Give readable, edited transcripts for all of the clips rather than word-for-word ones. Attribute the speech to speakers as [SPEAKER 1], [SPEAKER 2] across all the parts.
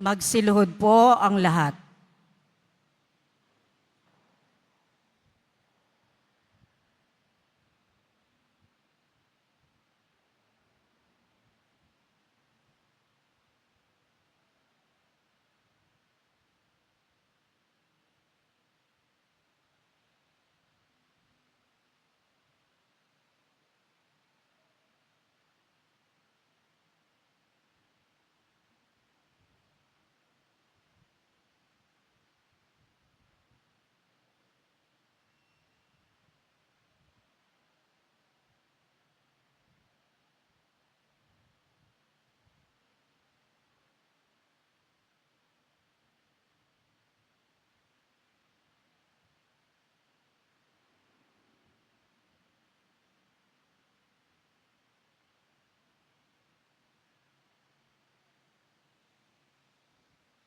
[SPEAKER 1] Magsiluhod po ang lahat.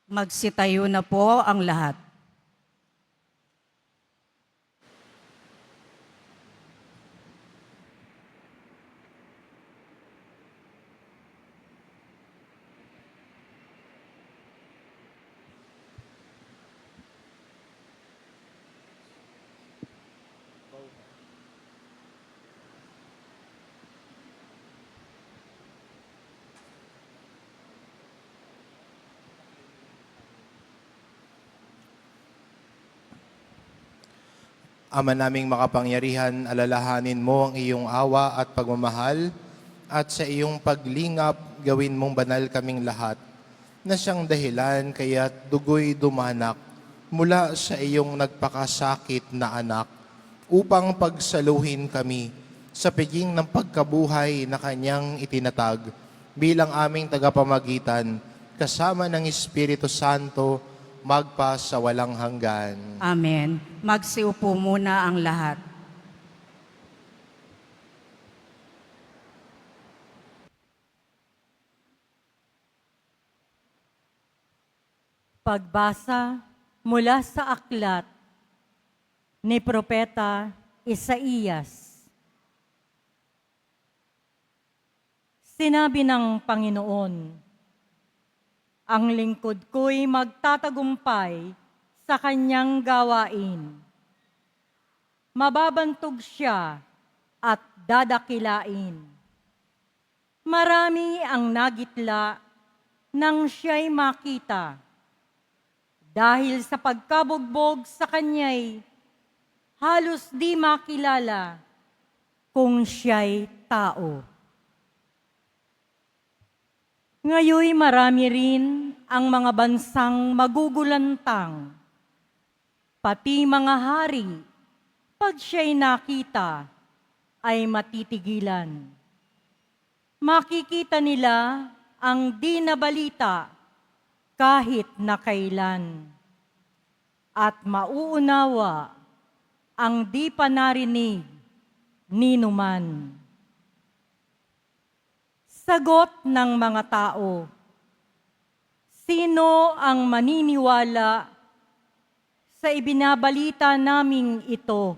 [SPEAKER 1] Magsitayo na po ang lahat.
[SPEAKER 2] Ama naming makapangyarihan, alalahanin mo ang iyong awa at pagmamahal at sa iyong paglingap gawin mong banal kaming lahat na siyang dahilan kaya't dugoy dumanak mula sa iyong nagpakasakit na anak upang pagsaluhin kami sa piging ng pagkabuhay na kanyang itinatag bilang aming tagapamagitan kasama ng Espiritu Santo magpa sa walang hanggan.
[SPEAKER 1] Amen. Magsiupo muna ang lahat.
[SPEAKER 3] Pagbasa mula sa aklat ni Propeta Isaías. Sinabi ng Panginoon, ang lingkod ko'y magtatagumpay sa kanyang gawain. Mababantog siya at dadakilain. Marami ang nagitla nang siya'y makita. Dahil sa pagkabugbog sa kanya'y halos di makilala kung siya'y tao. Ngayoy marami rin ang mga bansang magugulantang, pati mga hari, pag siya'y nakita, ay matitigilan. Makikita nila ang di nabalita kahit na kailan, at mauunawa ang di pa narinig ni numan. Sagot ng mga tao, sino ang maniniwala sa ibinabalita naming ito?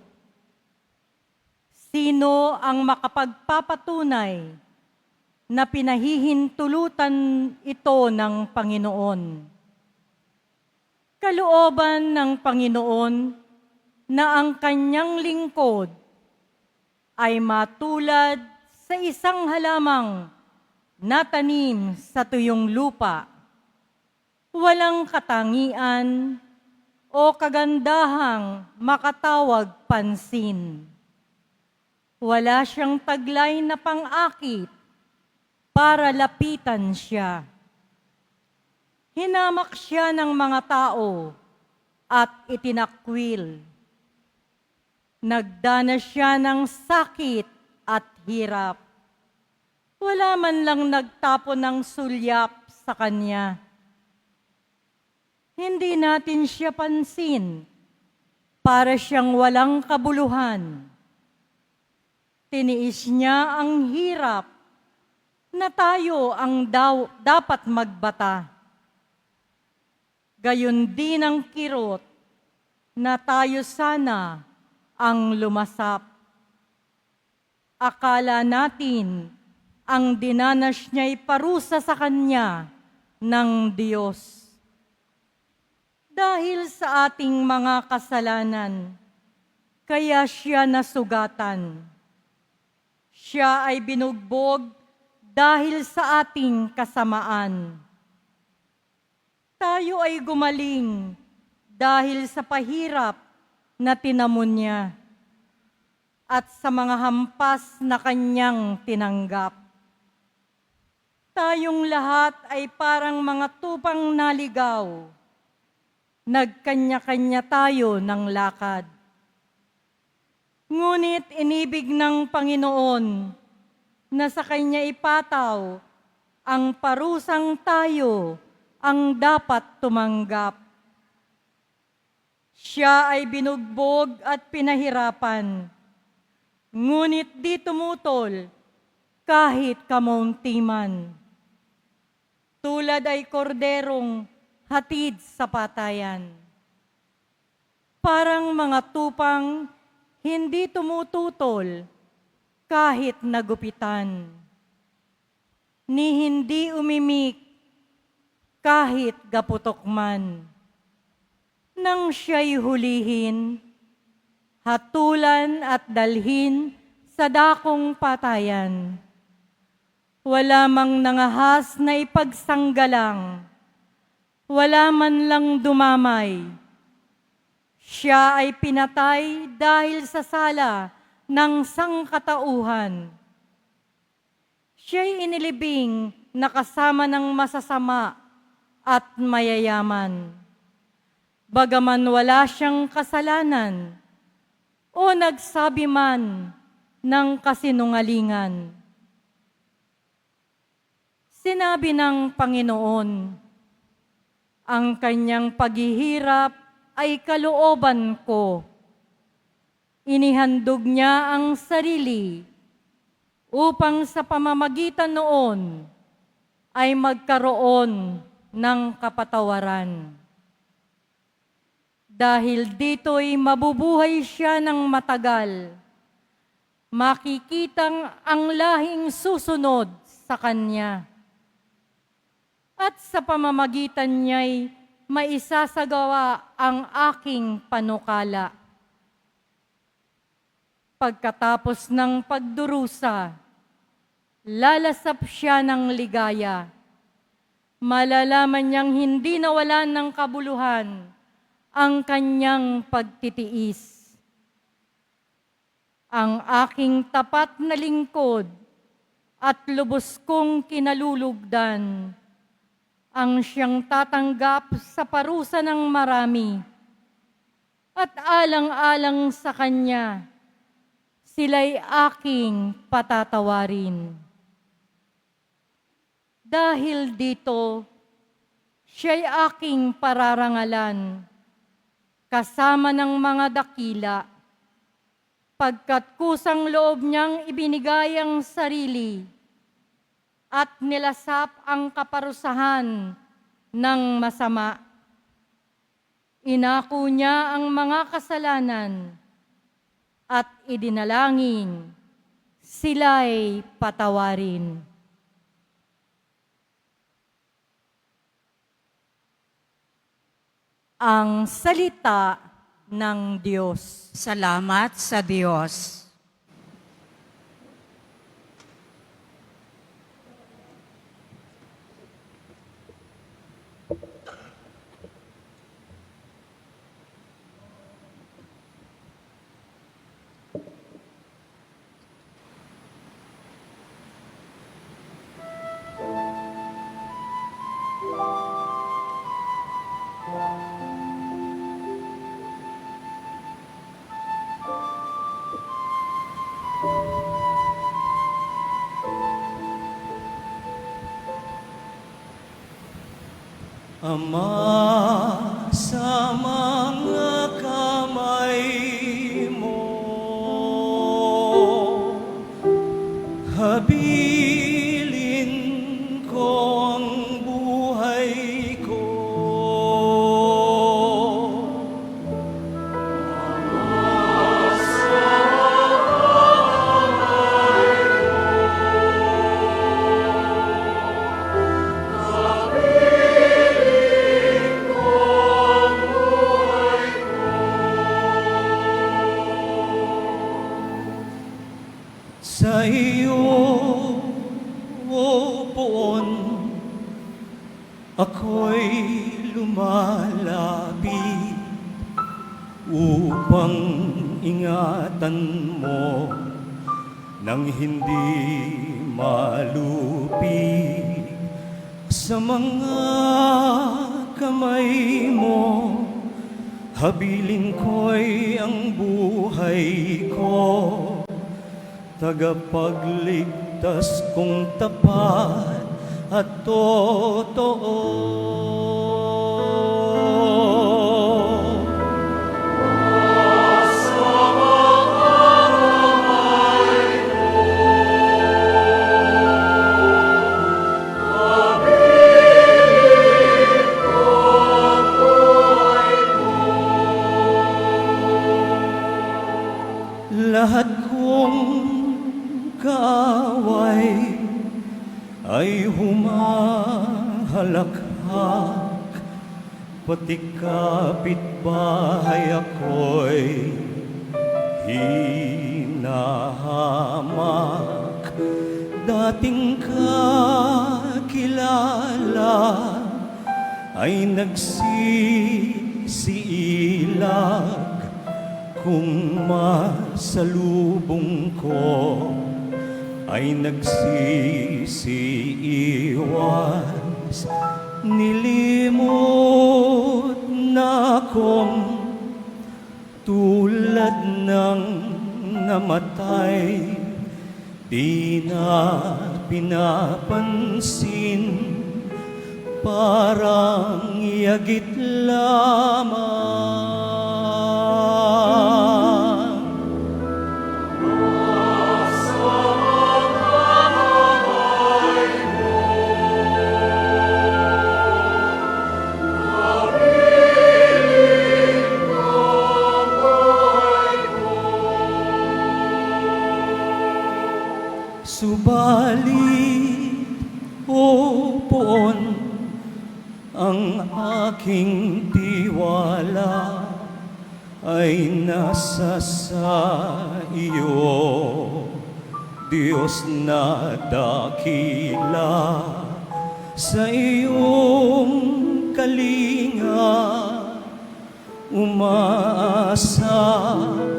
[SPEAKER 3] Sino ang makapagpapatunay na pinahihintulutan ito ng Panginoon? Kalooban ng Panginoon na ang kanyang lingkod ay matulad sa isang halamang natanim sa tuyong lupa, walang katangian o kagandahang makatawag pansin. Wala siyang taglay na pang-akit para lapitan siya. Hinamak siya ng mga tao at itinakwil. Nagdana siya ng sakit at hirap. Wala man lang nagtapon ng sulyap sa kanya. Hindi natin siya pansin, para siyang walang kabuluhan. Tiniis niya ang hirap na tayo ang dapat magbata. Gayon din ang kirot na tayo sana ang lumasap. Akala natin ang dinanas niya'y parusa sa kanya ng Diyos. dahil sa ating mga kasalanan, kaya siya nasugatan. Siya ay binugbog dahil sa ating kasamaan. Tayo ay gumaling dahil sa pahirap na tinamon niya at sa mga hampas na kanyang tinanggap. Tayong lahat ay parang mga tupang naligaw. Nagkanya-kanya tayo ng lakad. Ngunit inibig ng Panginoon na sa Kanya ipataw ang parusang tayo ang dapat tumanggap. Siya ay binugbog at pinahirapan, ngunit di tumutol kahit kamunti man. Tulad ay korderong hatid sa patayan. Parang mga tupang hindi tumututol kahit nagupitan. Ni hindi umimik kahit gaputok man. Nang siya'y hulihin, hatulan at dalhin sa dakong patayan. Wala mang nangahas na ipagsanggalang, wala man lang dumamay. Siya ay pinatay dahil sa sala ng sangkatauhan. Siya'y inilibing na kasama ng masasama at mayayaman. Bagaman wala siyang kasalanan o nagsabi man ng kasinungalingan. Sinabi ng Panginoon, ang kanyang paghihirap ay kalooban ko. Inihandog niya ang sarili upang sa pamamagitan noon ay magkaroon ng kapatawaran. Dahil dito'y mabubuhay siya ng matagal, makikitang ang lahing susunod sa kanya. At sa pamamagitan niya'y maisasagawa ang aking panukala. Pagkatapos ng pagdurusa, lalasap siya ng ligaya. Malalaman niyang hindi nawalan ng kabuluhan ang kanyang pagtitiis. Ang aking tapat na lingkod at lubos kong kinalulugdan ang siyang tatanggap sa parusa ng marami at alang-alang sa kanya, sila'y aking patatawarin. Dahil dito, siya'y aking pararangalan, kasama ng mga dakila, pagkat kusang loob niyang ibinigay ang sarili at nilasap ang kaparusahan ng masama. Inako niya ang mga kasalanan at idinalangin sila'y patawarin. Ang salita ng Diyos.
[SPEAKER 1] Salamat sa Diyos.
[SPEAKER 4] Ama, sa mga kamay mo, habilin ko ang buhay ko.
[SPEAKER 5] Habilin ko
[SPEAKER 4] ako'y lumalapit upang ingatan mo nang hindi malupig sa mga kamay mo. Habilin ko'y ang buhay ko, tagapagligtas kong tapat at totoo. Lahat kong kaaway ay humahalakhak, pati kapitbahay ako'y hinahamak. Dating kakilala ay nagsisiilag kung masalubong ko ay nagsisiiwas. Nilimot na akong tulad ng namatay, di na pinapansin, parang yagit lamang. Subalit, o poon, ang aking tiwala ay nasa sa iyo, Diyos na dakila. Sa iyong kalinga umaasa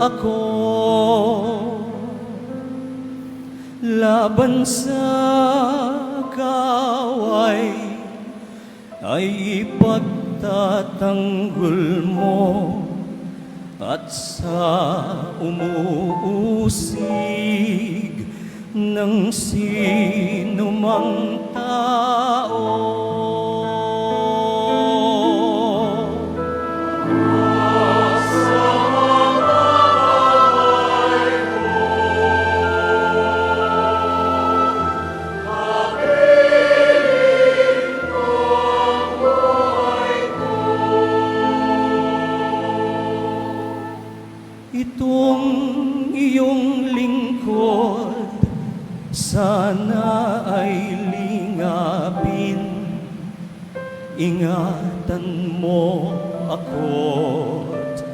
[SPEAKER 4] ako. Laban sa kaway ay ipagtatanggol mo, at sa umuusig ng sinumang tao. Itong iyong lingkod sana ay lingapin, ingatan mo ako't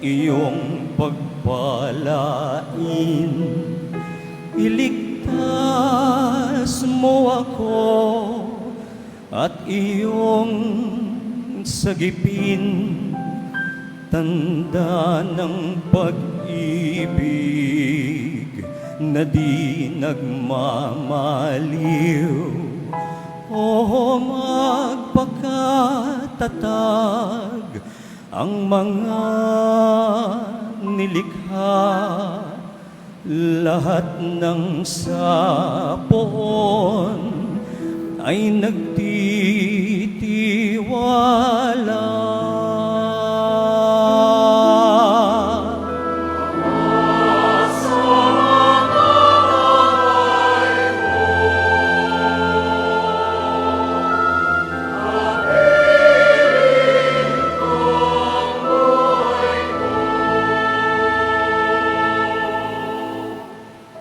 [SPEAKER 4] iyong pagpalain. Iligtas mo ako at iyong sagipin, tanda ng pag-ibig na di nagmamaliw. O magpakatatag ang mga nilikha, lahat ng sapoon ay nagtitiwala.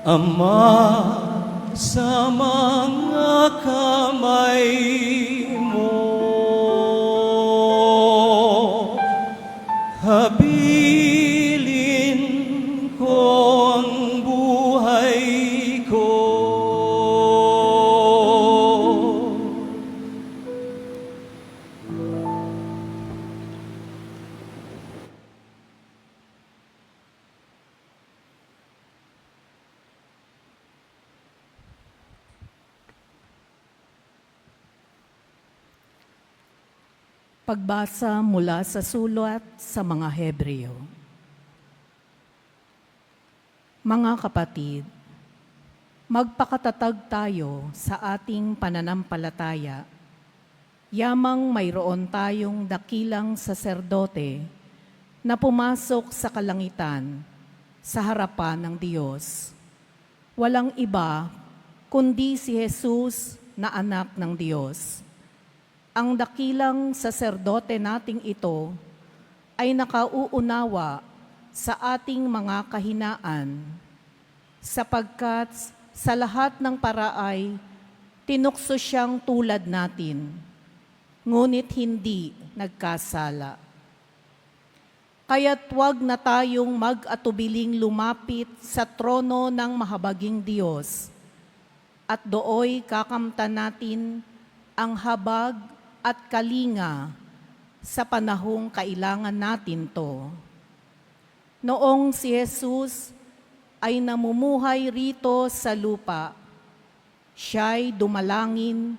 [SPEAKER 4] Ama, sa mga kamay
[SPEAKER 5] Pagbasa mula sa sulat sa mga Hebreo. Mga kapatid, magpakatatag tayo sa ating pananampalataya. Yamang mayroon tayong dakilang saserdote na pumasok sa kalangitan sa harapan ng Diyos. Walang iba kundi si Jesus na anak ng Diyos. Ang dakilang saserdote nating ito ay nakauunawa sa ating mga kahinaan, sapagkat sa lahat ng paraay, tinukso siyang tulad natin, ngunit hindi nagkasala. Kaya't huwag na tayong mag-atubiling lumapit sa trono ng mahabaging Diyos, at dooy kakamtan natin ang habag at kalinga sa panahong kailangan natin to. Noong si Jesus ay namumuhay rito sa lupa, siya'y dumalangin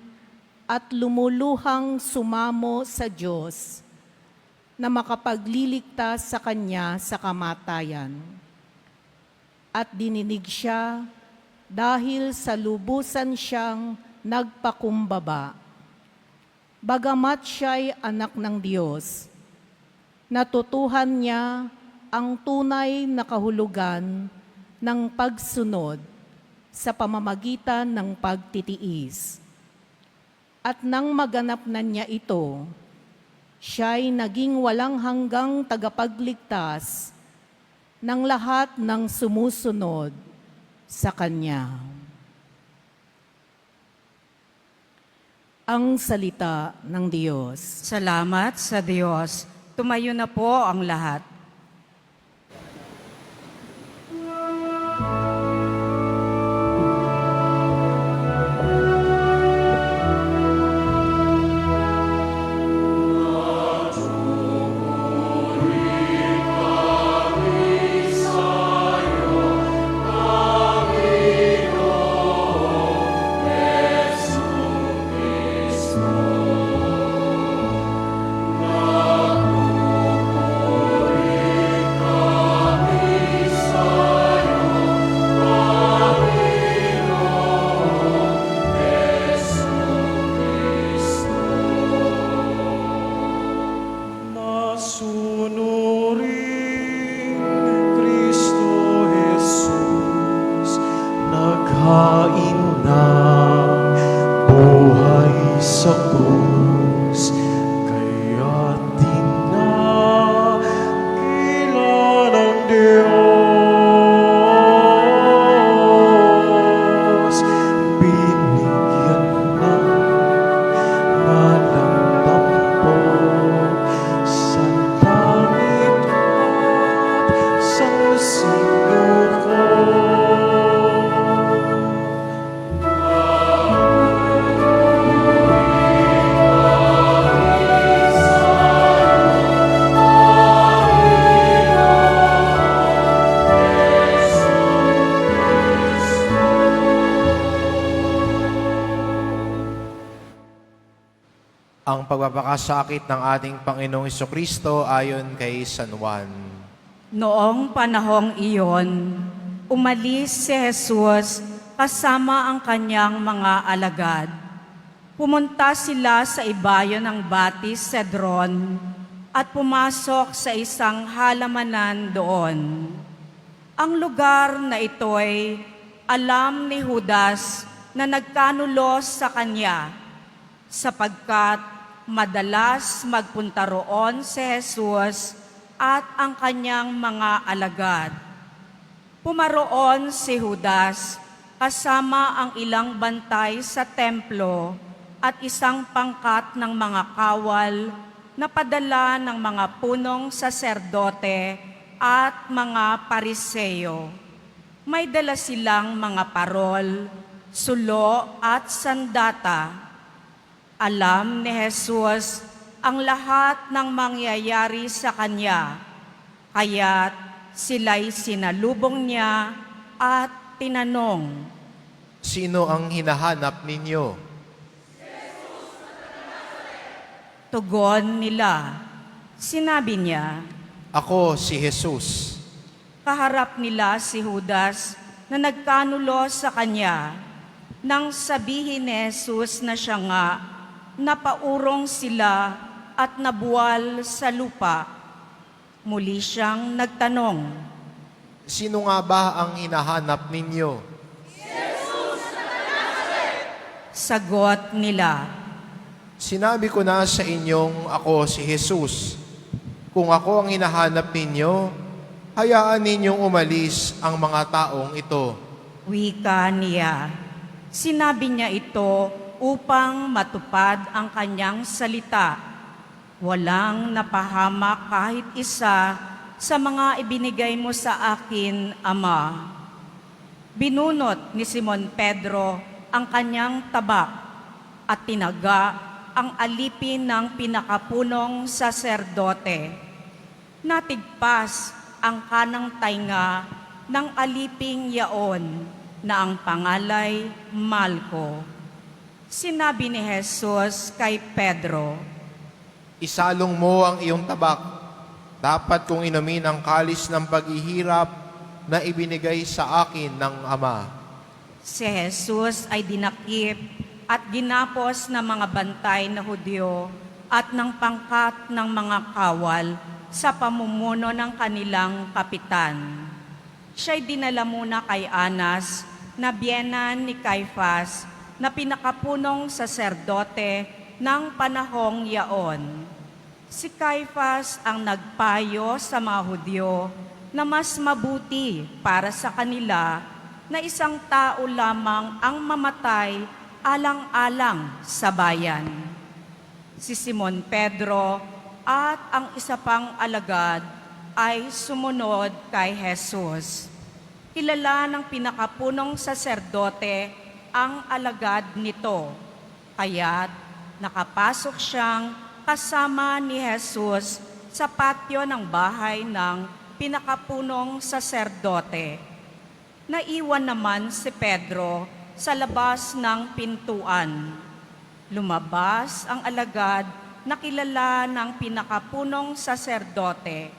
[SPEAKER 5] at lumuluhang sumamo sa Diyos na makapagliligtas sa Kanya sa kamatayan. At dininig siya dahil sa lubusan siyang nagpakumbaba. Bagamat siya'y anak ng Diyos, natutuhan niya ang tunay na kahulugan ng pagsunod sa pamamagitan ng pagtitiis. At nang maganap na niya ito, siya'y naging walang hanggang tagapagligtas ng lahat ng sumusunod sa Kanya. Ang salita ng Diyos.
[SPEAKER 1] Salamat sa Diyos. Tumayo na po ang lahat.
[SPEAKER 6] Masunuring Kristo Jesus, naghain ng buhay sa krus, kaya dinakila ng Diyos, binigyan ng ngalang tampok sa langit at sa singkong.
[SPEAKER 2] Ang pagpapakasakit ng ating Panginoong Hesukristo ayon kay San Juan.
[SPEAKER 1] Noong panahong iyon, umalis si Jesus kasama ang kanyang mga alagad. Pumunta sila sa ibayo ng Batis Cedron at pumasok sa isang halamanan doon. Ang lugar na ito'y alam ni Judas na nagkanulos sa kanya, sapagkat madalas magpunta roon si Jesus at ang kanyang mga alagad. Pumaroon si Judas kasama ang ilang bantay sa templo at isang pangkat ng mga kawal na padala ng mga punong saserdote at mga pariseyo. May dala silang mga parol, sulo at sandata. Alam ni Jesus ang lahat ng mangyayari sa kanya, kaya't sila'y sinalubong niya at tinanong,
[SPEAKER 2] Sino ang hinahanap ninyo?
[SPEAKER 1] Tugon nila. Sinabi niya,
[SPEAKER 2] Ako si Jesus.
[SPEAKER 1] kaharap nila si Judas na nagkanulo sa kanya. Nang sabihin ni Jesus na siya nga, napaurong sila at nabuwal sa lupa. Muli siyang nagtanong,
[SPEAKER 2] Sino nga ba ang hinahanap ninyo?
[SPEAKER 1] sagot nila,
[SPEAKER 2] Sinabi ko na sa inyong ako si Jesus. Kung ako ang hinahanap ninyo, hayaan ninyong umalis ang mga taong ito.
[SPEAKER 1] wika niya. Sinabi niya ito upang matupad ang kanyang salita. Walang napahamak kahit isa sa mga ibinigay mo sa akin, Ama. Binunot ni Simon Pedro ang kanyang tabak at tinaga ang alipin ng pinakapunong saserdote. Natigpas ang kanang tainga ng aliping yaon na ang pangalay Malco. Sinabi ni Jesus kay Pedro,
[SPEAKER 2] Isalong mo ang iyong tabak. Dapat kong inumin ang kalis ng paghihirap na ibinigay sa akin ng Ama.
[SPEAKER 1] si Jesus ay dinakip at ginapos ng mga bantay na Hudyo at ng pangkat ng mga kawal sa pamumuno ng kanilang kapitan. Siya'y dinala muna kay Anas, na biyenan ni Caifas, na pinakapunong saserdote ng panahong yaon. Si Caifas ang nagpayo sa mga Hudyo na mas mabuti para sa kanila na isang tao lamang ang mamatay alang-alang sa bayan. Si Simon Pedro at ang isa pang alagad ay sumunod kay Jesus. Kilala ng pinakapunong saserdote ang alagad nito, kaya't nakapasok siyang kasama ni Jesus sa patio ng bahay ng pinakapunong saserdote. Naiwan naman si Pedro sa labas ng pintuan. Lumabas ang alagad na kilala ng pinakapunong saserdote.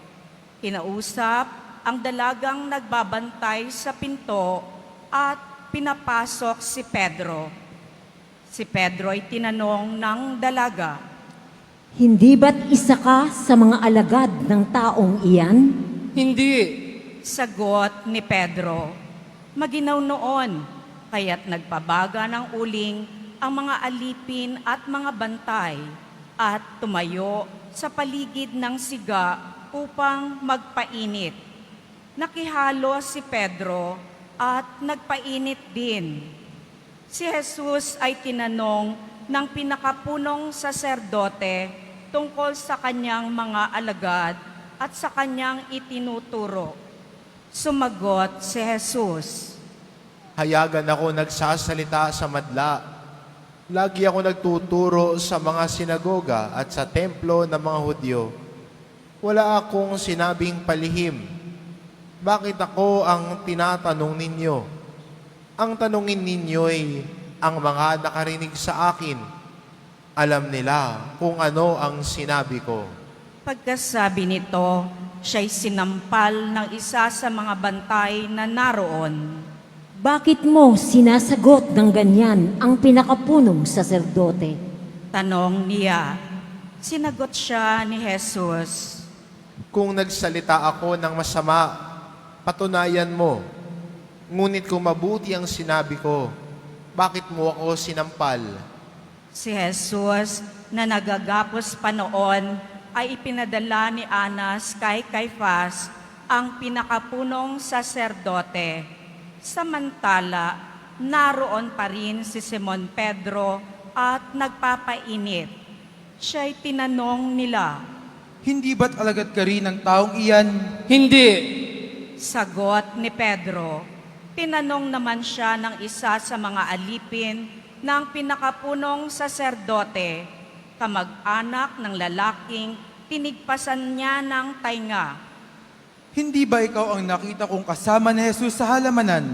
[SPEAKER 1] Kinausap ang dalagang nagbabantay sa pinto at pinapasok si Pedro. Si Pedro ay tinanong ng dalaga,
[SPEAKER 7] Hindi ba't isa ka sa mga alagad ng taong iyan?
[SPEAKER 8] Hindi.
[SPEAKER 1] sagot ni Pedro, maginaw noon, kaya't nagpabaga ng uling ang mga alipin at mga bantay at tumayo sa paligid ng siga upang magpainit. Nakihalo si Pedro at nagpainit din. Si Jesus ay tinanong ng pinakapunong saserdote tungkol sa kanyang mga alagad at sa kanyang itinuturo. Sumagot si Jesus,
[SPEAKER 2] Hayagan ako nagsasalita sa madla. Lagi ako nagtuturo sa mga sinagoga at sa templo ng mga Hudyo. Wala akong sinabing palihim. Bakit ako ang tinatanong ninyo? Ang tanungin ninyo'y ang mga nakarinig sa akin. Alam nila kung ano ang sinabi ko.
[SPEAKER 1] pagkasabi nito, siya'y sinampal ng isa sa mga bantay na naroon.
[SPEAKER 7] Bakit mo sinasagot ng ganyan ang pinakapunong saserdote?
[SPEAKER 1] Tanong niya. Sinagot siya ni Jesus,
[SPEAKER 2] Kung nagsalita ako ng masama, patunayan mo. Ngunit kung mabuti ang sinabi ko, bakit mo ako sinampal?
[SPEAKER 1] si Jesus na nagagapos pa noon ay ipinadala ni Anas kay Caifas, ang pinakapunong saserdote. Samantala, naroon pa rin si Simon Pedro at nagpapainit. Siya'y tinanong nila,
[SPEAKER 8] Hindi ba't alagad ka rin ng taong iyan? Hindi.
[SPEAKER 1] sagot ni Pedro. Tinanong naman siya ng isa sa mga alipin ng pinakapunong saserdote, kamag-anak ng lalaking tinigpasan niya ng tainga.
[SPEAKER 8] Hindi ba ikaw ang nakita kong kasama ni Jesus sa halamanan?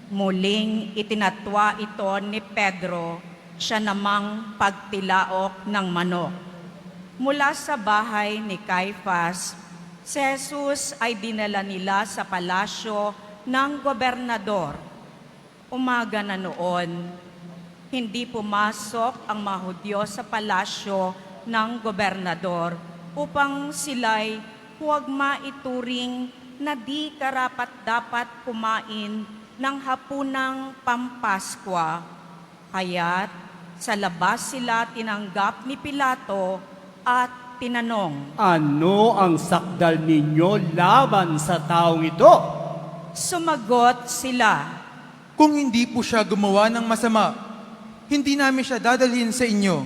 [SPEAKER 1] Muling itinatwa ito ni Pedro, siya namang pagtilaok ng manok. Mula sa bahay ni Caiphas, si Jesus ay dinala nila sa palasyo ng gobernador. Umaga na noon, hindi pumasok ang mga Hudyo sa palasyo ng gobernador upang sila'y huwag maituring na di karapat-dapat kumain ng hapunang Pampaskwa. Kaya't sa labas sila tinanggap ni Pilato at tinanong,
[SPEAKER 4] Ano ang sakdal ninyo laban sa taong ito?
[SPEAKER 1] sumagot sila,
[SPEAKER 8] Kung hindi po siya gumawa ng masama, hindi namin siya dadalhin sa inyo.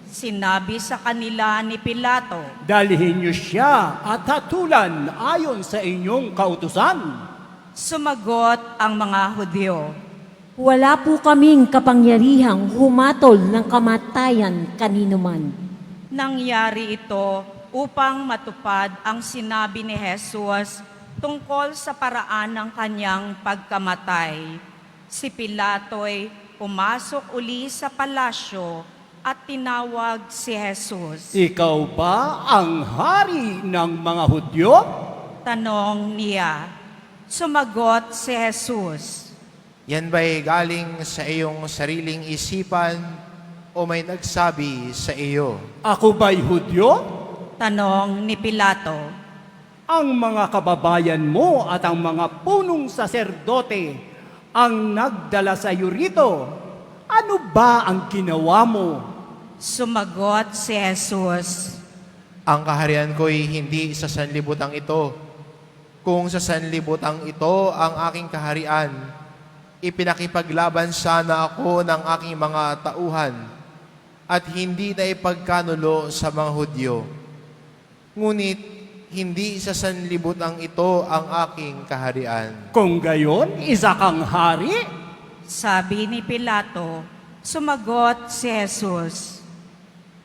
[SPEAKER 1] sinabi sa kanila ni Pilato,
[SPEAKER 4] Dalhin niyo siya at hatulan ayon sa inyong kautusan.
[SPEAKER 1] sumagot ang mga Hudyo,
[SPEAKER 7] Wala po kaming kapangyarihang humatol ng kamatayan kanino man.
[SPEAKER 1] nangyari ito upang matupad ang sinabi ni Jesus tungkol sa paraan ng kanyang pagkamatay. Si Pilato'y pumasok uli sa palasyo at tinawag si Jesus.
[SPEAKER 4] Ikaw ba ang hari ng mga Hudyo?
[SPEAKER 1] Tanong niya. Sumagot si Jesus.
[SPEAKER 2] Yan ba'y galing sa iyong sariling isipan o may nagsabi sa iyo?
[SPEAKER 4] Ako ba'y Hudyo?
[SPEAKER 1] Tanong ni Pilato.
[SPEAKER 4] Ang mga kababayan mo at ang mga punong saserdote ang nagdala sa iyo rito. Ano ba ang ginawa mo?
[SPEAKER 1] Sumagot si Jesus.
[SPEAKER 2] Ang kaharian ko'y hindi sa sanlibutang ito. Kung sa sanlibutang ito ang aking kaharian, ipinakipaglaban sana ako ng aking mga tauhan at hindi na ipagkanulo sa mga Hudyo. Ngunit hindi sa sanlibutang ito ang aking kaharian.
[SPEAKER 4] Kung gayon, isa kang hari?
[SPEAKER 1] Sabi ni Pilato. Sumagot si Jesus.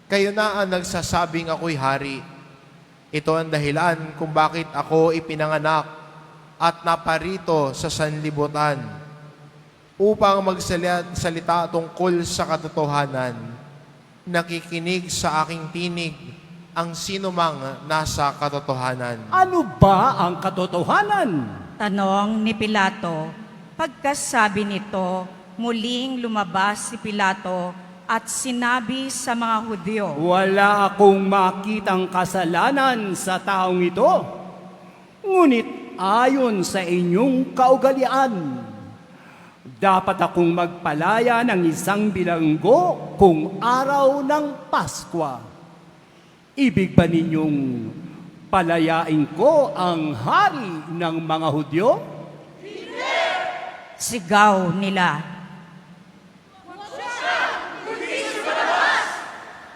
[SPEAKER 2] Kayo na ang nagsasabing ako'y hari. Ito ang dahilan kung bakit ako ipinanganak at naparito sa sanlibutan upang magsalita tungkol sa katotohanan. Nakikinig sa aking tinig ang sinumang nasa katotohanan.
[SPEAKER 4] Ano ba ang katotohanan?
[SPEAKER 1] Tanong ni Pilato. Pagkasabi nito, muling lumabas si Pilato at sinabi sa mga Hudyo,
[SPEAKER 4] Wala akong makitang kasalanan sa taong ito. Ngunit ayon sa inyong kaugalian, dapat akong magpalaya ng isang bilanggo kung araw ng Paskwa. Ibig ba ninyong palayain ko ang hari ng mga Hudyo?
[SPEAKER 1] sigaw nila.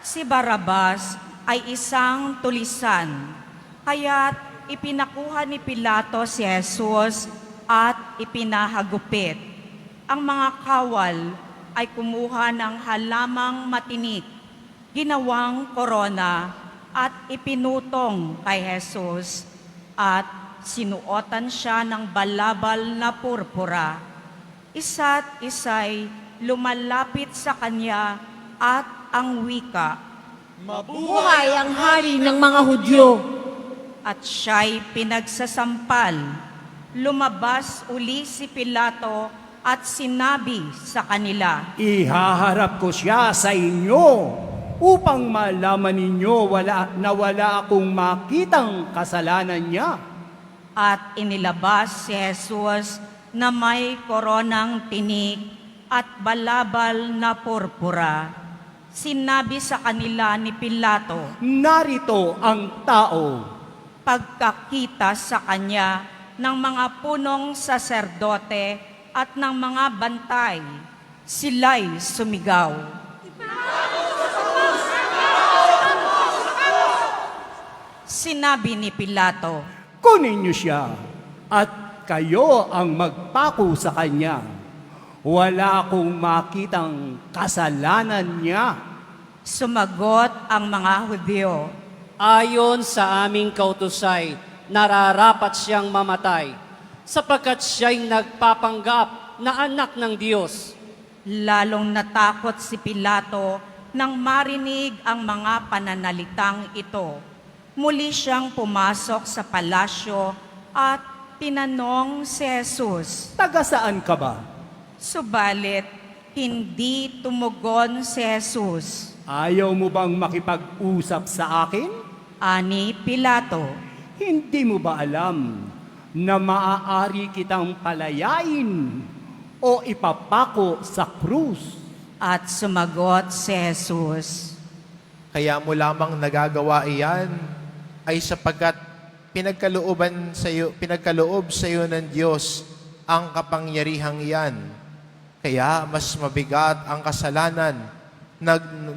[SPEAKER 1] Si Barabas ay isang tulisan, kaya't ipinakuha ni Pilato si Jesus at ipinahagupit. Ang mga kawal ay kumuha ng halamang matinik, ginawang korona at ipinutong kay Jesus at sinuotan siya ng balabal na purpura. Isa't isa'y lumalapit sa kanya at ang wika,
[SPEAKER 7] Buhay ang hari ng mga Hudyo.
[SPEAKER 1] at siya'y pinagsasampal. Lumabas uli si Pilato at sinabi sa kanila,
[SPEAKER 4] Ihaharap ko siya sa inyo upang malaman ninyo na wala akong makitang kasalanan niya.
[SPEAKER 1] at inilabas si Jesus na may koronang tinik at balabal na purpura. Sinabi sa kanila ni Pilato,
[SPEAKER 4] Narito ang tao.
[SPEAKER 1] pagkakita sa kanya ng mga punong saserdote at ng mga bantay, sila'y sumigaw. Sinabi ni Pilato,
[SPEAKER 4] Kunin niyo siya at kayo ang magpako sa kanya. Wala akong makitang kasalanan niya.
[SPEAKER 1] sumagot ang mga Hudyo,
[SPEAKER 9] Ayon sa aming kautusay, nararapat siyang mamatay, sapagkat siya'y nagpapanggap na anak ng Diyos.
[SPEAKER 1] lalong natakot si Pilato nang marinig ang mga pananalitang ito. Muli siyang pumasok sa palasyo at tinanong si Jesus.
[SPEAKER 4] Taga saan ka ba?
[SPEAKER 1] Subalit, hindi tumugon si Jesus.
[SPEAKER 4] Ayaw mo bang makipag-usap sa akin?
[SPEAKER 1] Ani Pilato.
[SPEAKER 4] Hindi mo ba alam na maaari kitang palayain o ipapako sa krus?
[SPEAKER 1] At sumagot si Jesus.
[SPEAKER 2] Kaya mo lamang nagagawa iyan ay sapagkat pinagkaloob sa iyo ng Diyos ang kapangyarihang iyan. Kaya mas mabigat ang kasalanan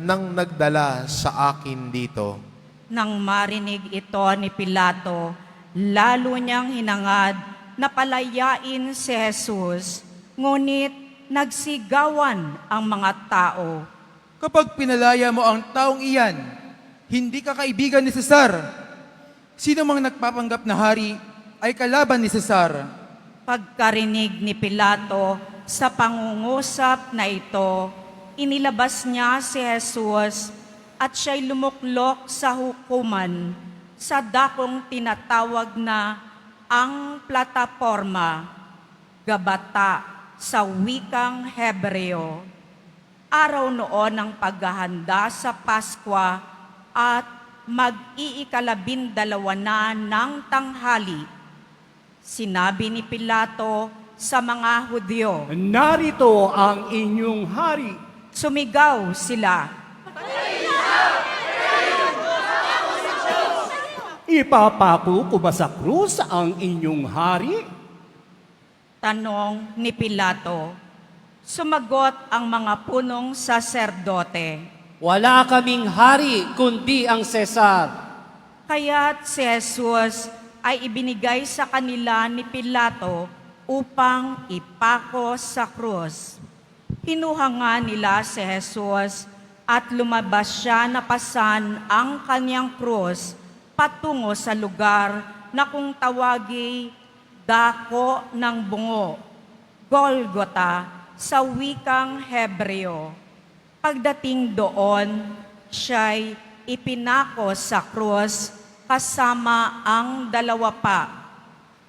[SPEAKER 2] nang nagdala sa akin dito.
[SPEAKER 1] Nang marinig ito ni Pilato, lalo niyang hinangad na palayain si Jesus, ngunit nagsigawan ang mga tao.
[SPEAKER 8] Kapag pinalaya mo ang taong iyan, hindi ka kaibigan ni Cesar. Sino mang nagpapanggap na hari ay kalaban ni Cesar.
[SPEAKER 1] Pagkarinig ni Pilato sa pangungusap na ito, inilabas niya si Jesus at siya'y lumuklok sa hukuman sa dakong tinatawag na ang plataporma, Gabata sa wikang Hebreo. Araw noon ng paghahanda sa Paskwa at mag-iikalabindalawa na ng tanghali. Sinabi ni Pilato sa mga Hudyo.
[SPEAKER 4] Narito ang inyong hari.
[SPEAKER 1] Sumigaw sila.
[SPEAKER 4] Ipapako ko ba sa krus ang inyong hari?
[SPEAKER 1] Tanong ni Pilato. Sumagot ang mga punong saserdote.
[SPEAKER 9] Wala kaming hari kundi ang Cesar.
[SPEAKER 1] Kaya't si Jesus ay ibinigay sa kanila ni Pilato upang ipako sa krus. Kinuha nga nila si Jesus at lumabas siya na pasan ang kanyang krus patungo sa lugar na kung tawagi Dako ng Bungo, Golgota sa wikang Hebreo. Pagdating doon, siya'y ipinako sa krus kasama ang dalawa pa,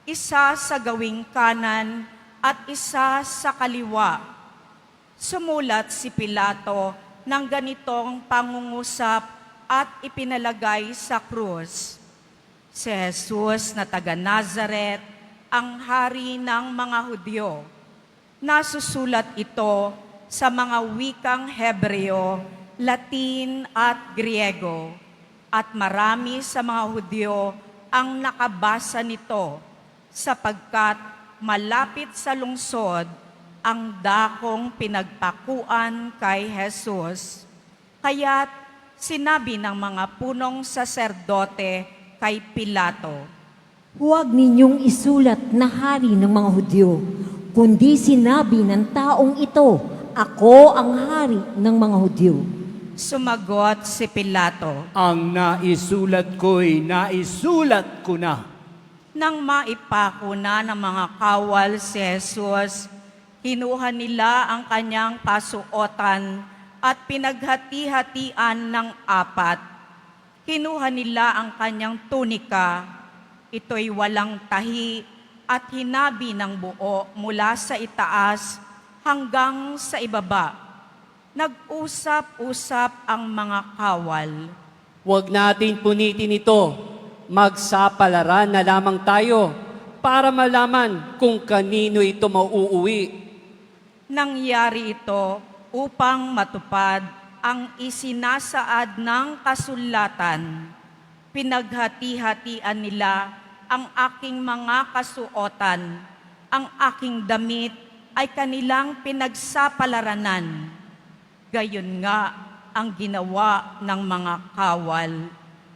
[SPEAKER 1] isa sa gawing kanan at isa sa kaliwa. Sumulat si Pilato ng ganitong pangungusap at ipinalagay sa krus. Si Jesus na taga Nazaret, ang hari ng mga Hudyo. Nasusulat ito sa mga wikang Hebreo, Latin at Griego, at marami sa mga Hudyo ang nakabasa nito sapagkat malapit sa lungsod ang dakong pinagpakuan kay Jesus. Kaya't sinabi ng mga punong saserdote kay Pilato,
[SPEAKER 7] Huwag ninyong isulat na hari ng mga Hudyo, kundi sinabi ng taong ito, ako ang hari ng mga Hudyo.
[SPEAKER 1] Sumagot si Pilato.
[SPEAKER 4] Ang naisulat ko'y naisulat ko na.
[SPEAKER 1] Nang maipako na ng mga kawal si Jesus, kinuha nila ang kanyang pasuotan at pinaghati-hatian ng apat. Kinuha nila ang kanyang tunika, ito'y walang tahi at hinabi ng buo mula sa itaas hanggang sa ibaba. Nag-usap-usap ang mga kawal.
[SPEAKER 9] Huwag natin punitin ito. Magsapalaran na lamang tayo para malaman kung kanino ito mauuwi.
[SPEAKER 1] Nangyari ito upang matupad ang isinasaad ng kasulatan. Pinaghati-hatian nila ang aking mga kasuotan, ang aking damit ay kanilang pinagsapalaranan. Gayon nga ang ginawa ng mga kawal.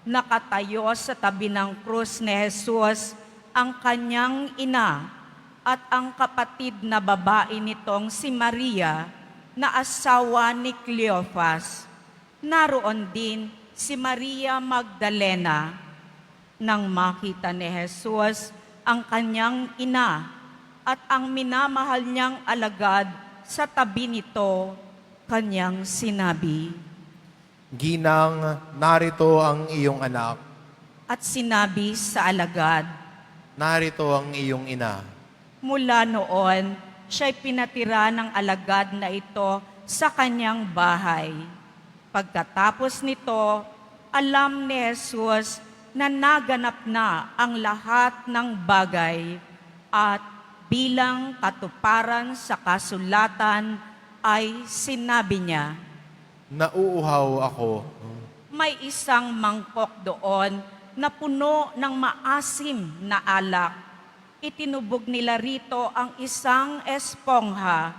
[SPEAKER 1] Nakatayo sa tabi ng krus ni Jesus ang kanyang ina at ang kapatid na babae nitong si Maria na asawa ni Cleophas. Naroon din si Maria Magdalena. Nang makita ni Jesus ang kanyang ina at ang minamahal niyang alagad sa tabi nito, kanyang sinabi,
[SPEAKER 2] Ginang, narito ang iyong anak,
[SPEAKER 1] At sinabi sa alagad,
[SPEAKER 2] narito ang iyong ina.
[SPEAKER 1] mula noon, siya'y pinatira ng alagad na ito sa kanyang bahay. Pagkatapos nito, alam ni Jesus na naganap na ang lahat ng bagay at bilang katuparan sa kasulatan ay sinabi niya,
[SPEAKER 2] Nauuhaw ako.
[SPEAKER 1] may isang mangkok doon na puno ng maasim na alak. Itinubog nila rito ang isang espongha,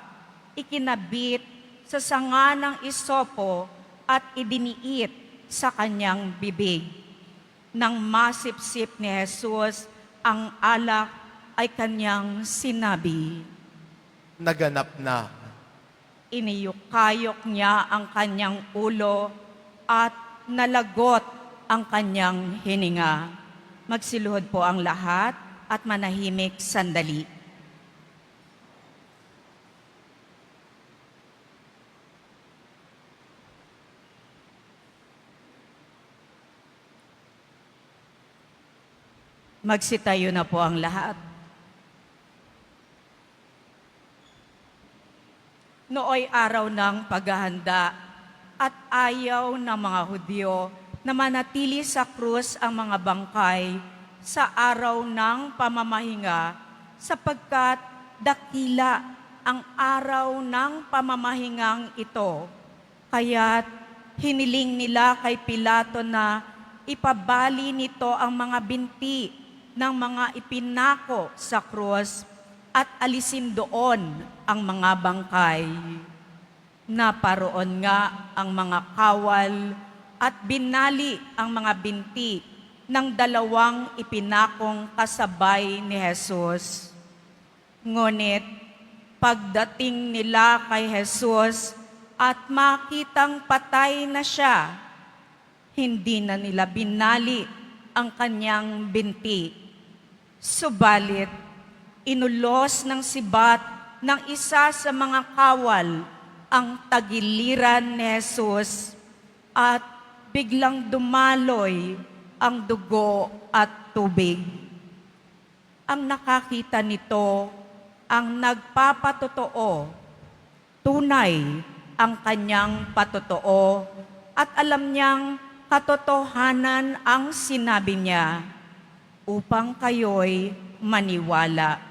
[SPEAKER 1] ikinabit sa sanga ng isopo at idiniit sa kanyang bibig. Nang masipsip ni Jesus ang alak ay kanyang sinabi.
[SPEAKER 2] Naganap na.
[SPEAKER 1] Iniyukayok niya ang kanyang ulo at nalagot ang kanyang hininga. Magsiluhod po ang lahat at manahimik sandali. Magsitayo na po ang lahat. Nooy araw ng paghahanda at ayaw ng mga Hudyo na manatili sa krus ang mga bangkay sa araw ng pamamahinga sapagkat dakila ang araw ng pamamahingang ito. Kaya't hiniling nila kay Pilato na ipabali nito ang mga binti ng mga ipinako sa krus at alisin doon ang mga bangkay. Naparoon nga ang mga kawal at binali ang mga binti ng dalawang ipinakong kasabay ni Jesus. Ngunit pagdating nila kay Jesus at makitang patay na siya, hindi na nila binali ang kanyang binti. Subalit, inulos ng sibat ng isa sa mga kawal ang tagiliran ni Jesus at biglang dumaloy ang dugo at tubig. Ang nakakita nito ang nagpapatotoo, tunay ang kanyang patotoo at alam niyang katotohanan ang sinabi niya upang kayo'y maniwala.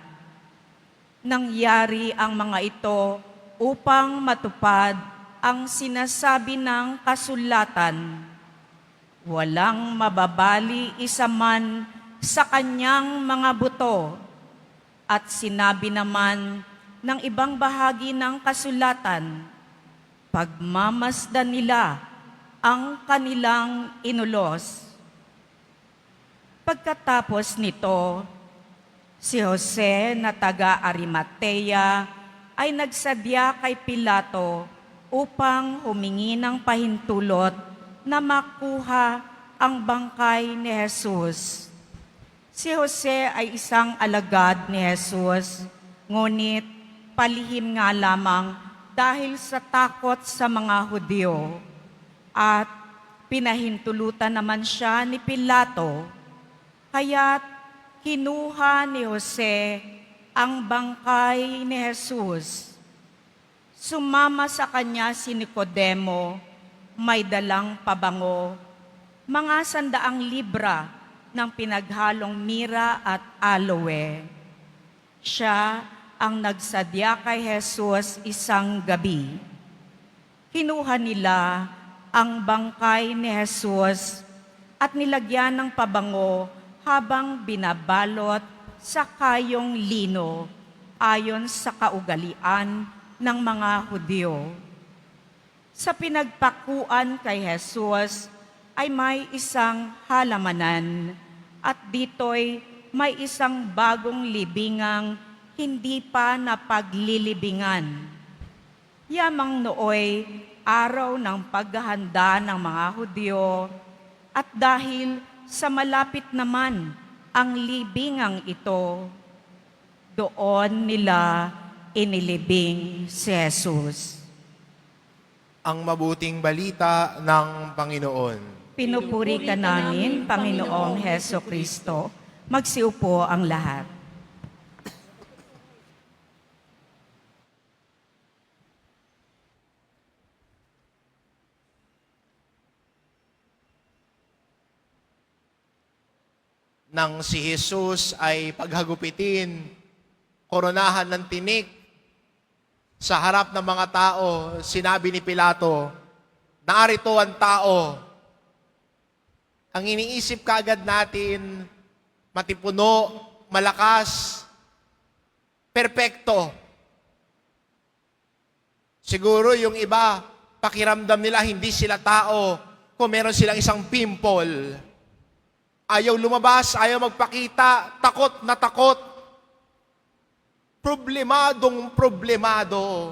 [SPEAKER 1] Nangyari ang mga ito upang matupad ang sinasabi ng kasulatan. Walang mababali isa man sa kanyang mga buto. At sinabi naman ng ibang bahagi ng kasulatan, pagmamasdan nila ang kanilang inulos. Pagkatapos nito, si Jose na taga Arimatea ay nagsadya kay Pilato upang humingi ng pahintulot na makuha ang bangkay ni Jesus. Si Jose ay isang alagad ni Jesus, ngunit palihim nga lamang dahil sa takot sa mga Hudyo. At pinahintulutan naman siya ni Pilato, kaya't kinuha ni Jose ang bangkay ni Jesus. Sumama sa kanya si Nicodemo, may dalang pabango, mga 100 libra ng pinaghalong mira at aloe. Siya ang nagsadya kay Jesus isang gabi. Kinuha nila ang bangkay ni Jesus at nilagyan ng pabango habang binabalot sa kayong lino ayon sa kaugalian ng mga Hudyo. Sa pinagpakuan kay Jesus ay may isang halamanan at dito'y may isang bagong libingang hindi pa napaglilibingan. Yamang nooy araw ng paghahanda ng mga Hudyo at dahil sa malapit naman ang libingang ito, doon nila inilibing si Jesus.
[SPEAKER 2] ang mabuting balita ng Panginoon.
[SPEAKER 1] Pinupuri ka namin, Panginoong Heso Kristo. Magsiupo ang lahat.
[SPEAKER 2] Nang si Jesus ay paghagupitin, koronahan ng tinik, sa harap ng mga tao, sinabi ni Pilato, "Narito ang tao." Ang iniisip kaagad natin, matipuno, malakas, perpekto. Siguro yung iba, pakiramdam nila hindi sila tao kung meron silang isang pimple. Ayaw lumabas, ayaw magpakita, takot na takot. Problemadong problemado.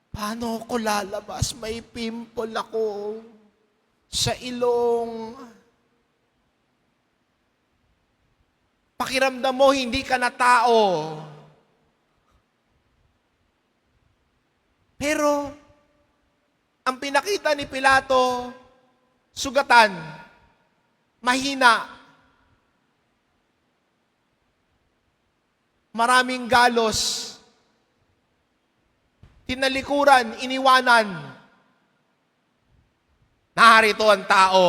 [SPEAKER 2] Paano ko lalabas? May pimple ako sa ilong. Pakiramdam mo, hindi ka na tao. Pero, ang pinakita ni Pilato, sugatan, mahina, maraming galos, tinalikuran, iniwanan. Narito ang tao.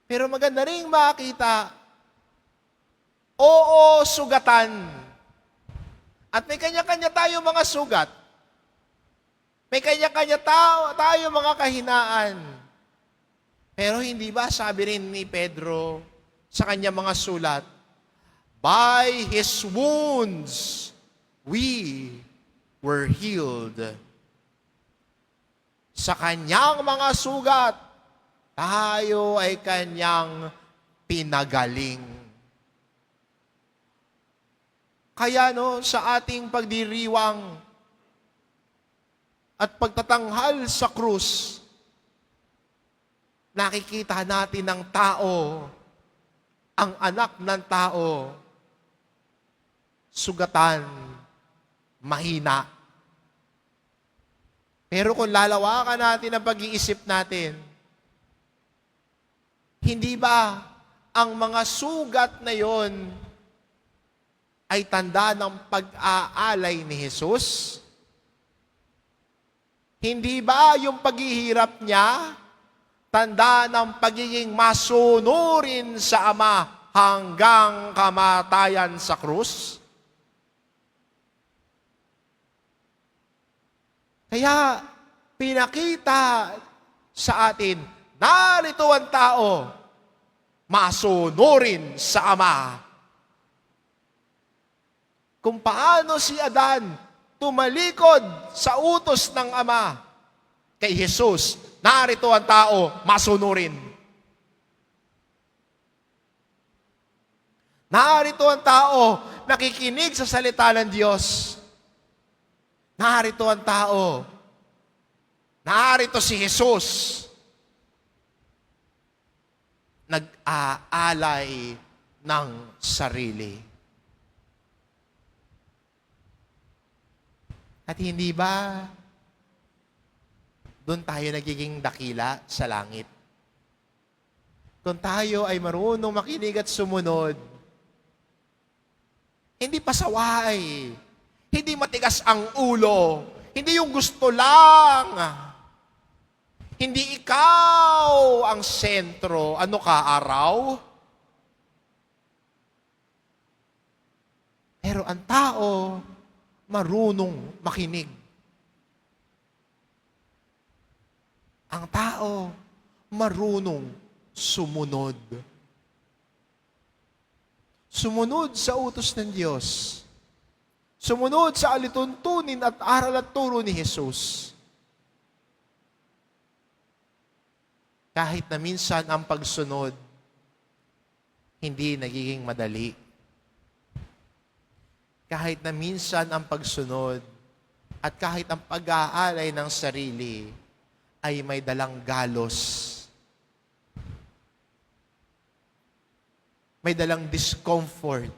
[SPEAKER 2] Pero maganda rin makita, oo, sugatan. At may kanya-kanya tayo mga sugat. May kanya-kanya tayo mga kahinaan. Pero hindi ba sabi rin ni Pedro sa kanya mga sulat, by His wounds, we were healed. Sa kanyang mga sugat, tayo ay kanyang pinagaling. Kaya sa ating pagdiriwang at pagtatanghal sa krus, nakikita natin ang tao, ang anak ng tao, sugatan, mahina. Pero kung lalawakan natin ang pag-iisip natin, hindi ba ang mga sugat na yon ay tanda ng pag-aalay ni Jesus? Hindi ba yung paghihirap niya tanda ng pagiging masunurin sa Ama hanggang kamatayan sa krus? Kaya pinakita sa atin, narito ang tao, masunurin sa Ama. Kung paano si Adan tumalikod sa utos ng Ama kay Jesus, narito ang tao, masunurin. Narito ang tao, nakikinig sa salita ng Diyos. Narito ang tao. Narito si Jesus. Nag-aalay ng sarili. At hindi ba doon tayo nagiging dakila sa langit? Kung tayo ay marunong makinig at sumunod, hindi pasaway, hindi matigas ang ulo, hindi yung gusto lang, hindi ikaw ang sentro. Ano ka, araw? Pero ang tao, marunong makinig. Ang tao, marunong sumunod. Sumunod sa utos ng Diyos. Sumunod sa alituntunin at aral at turo ni Jesus. Kahit na minsan ang pagsunod, hindi nagiging madali. Kahit na minsan ang pagsunod at kahit ang pag-aalay ng sarili ay may dalang galos. May dalang discomfort.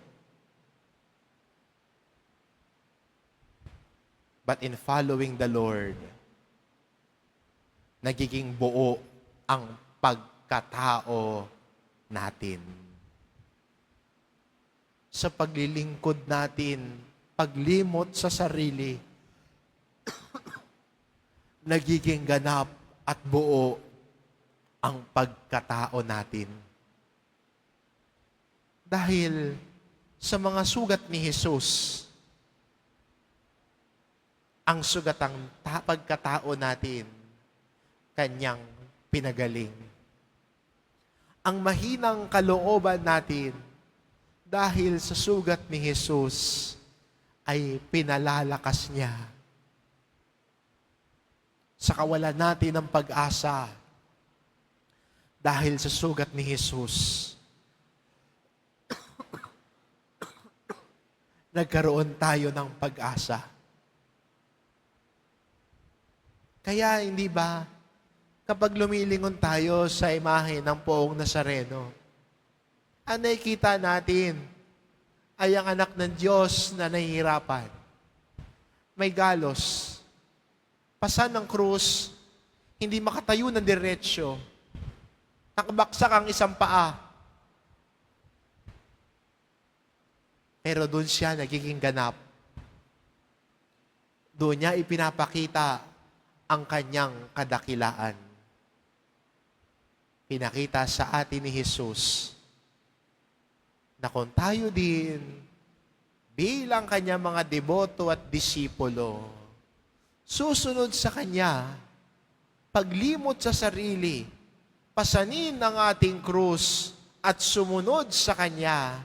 [SPEAKER 2] But in following the Lord, nagiging buo ang pagkatao natin. Sa paglilingkod natin, paglimot sa sarili, nagiging ganap at buo ang pagkatao natin. Dahil sa mga sugat ni Jesus, ang sugatang pagkatao natin, kanyang pinagaling. Ang mahinang kalooban natin, dahil sa sugat ni Jesus, ay pinalalakas niya. Sa kawalan natin ng pag-asa, dahil sa sugat ni Jesus, nagkaroon tayo ng pag-asa. Kaya hindi ba, kapag lumilingon tayo sa imahe ng Poong Nazareno, ang nakikita natin ay ang anak ng Diyos na nahihirapan. May galos. Pasan ng krus, hindi makatayo ng diretsyo. Nakabaksak ang isang paa. Pero doon siya nagiging ganap. Doon niya ipinapakita ang kanyang kadakilaan. Pinakita sa atin ni Jesus na kung tayo din bilang kanyang mga deboto at disipulo, susunod sa kanya, paglimot sa sarili, pasanin ang ating krus at sumunod sa kanya,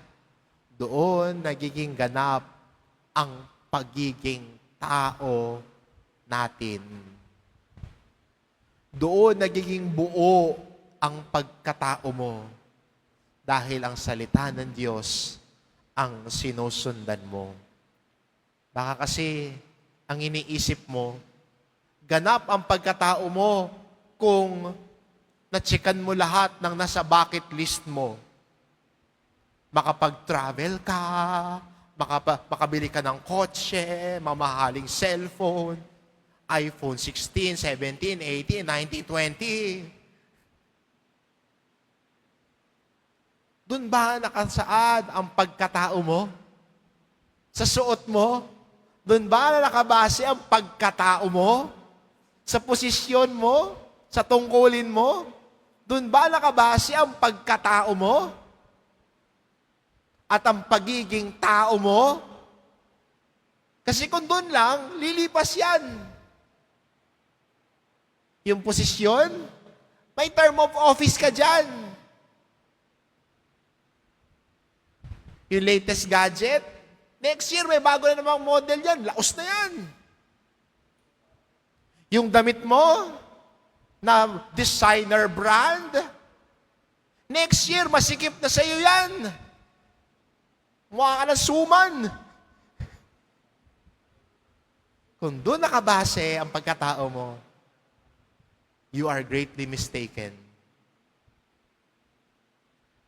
[SPEAKER 2] doon nagiging ganap ang pagiging tao natin. Doon nagiging buo ang pagkatao mo dahil ang salita ng Diyos ang sinusundan mo. Baka kasi ang iniisip mo, ganap ang pagkatao mo kung natsikan mo lahat ng nasa bucket list mo. Makapag-travel ka, makabili ka ng kotse, mamahaling cellphone, iPhone 16, 17, 18, 19, 20. Doon ba nakasaad ang pagkatao mo? Sa suot mo? Doon ba nakabase ang pagkatao mo? Sa posisyon mo? Sa tungkulin mo? Doon ba nakabase ang pagkatao mo? At ang pagiging tao mo? Kasi kung doon lang, lilipas yan. Yung posisyon, may term of office ka dyan. Yung latest gadget, next year may bago na namang model yan. Laos na yan. Yung damit mo, na designer brand, next year masikip na sa'yo yan. Mukha ka ng suman. Kung doon nakabase ang pagkatao mo, you are greatly mistaken.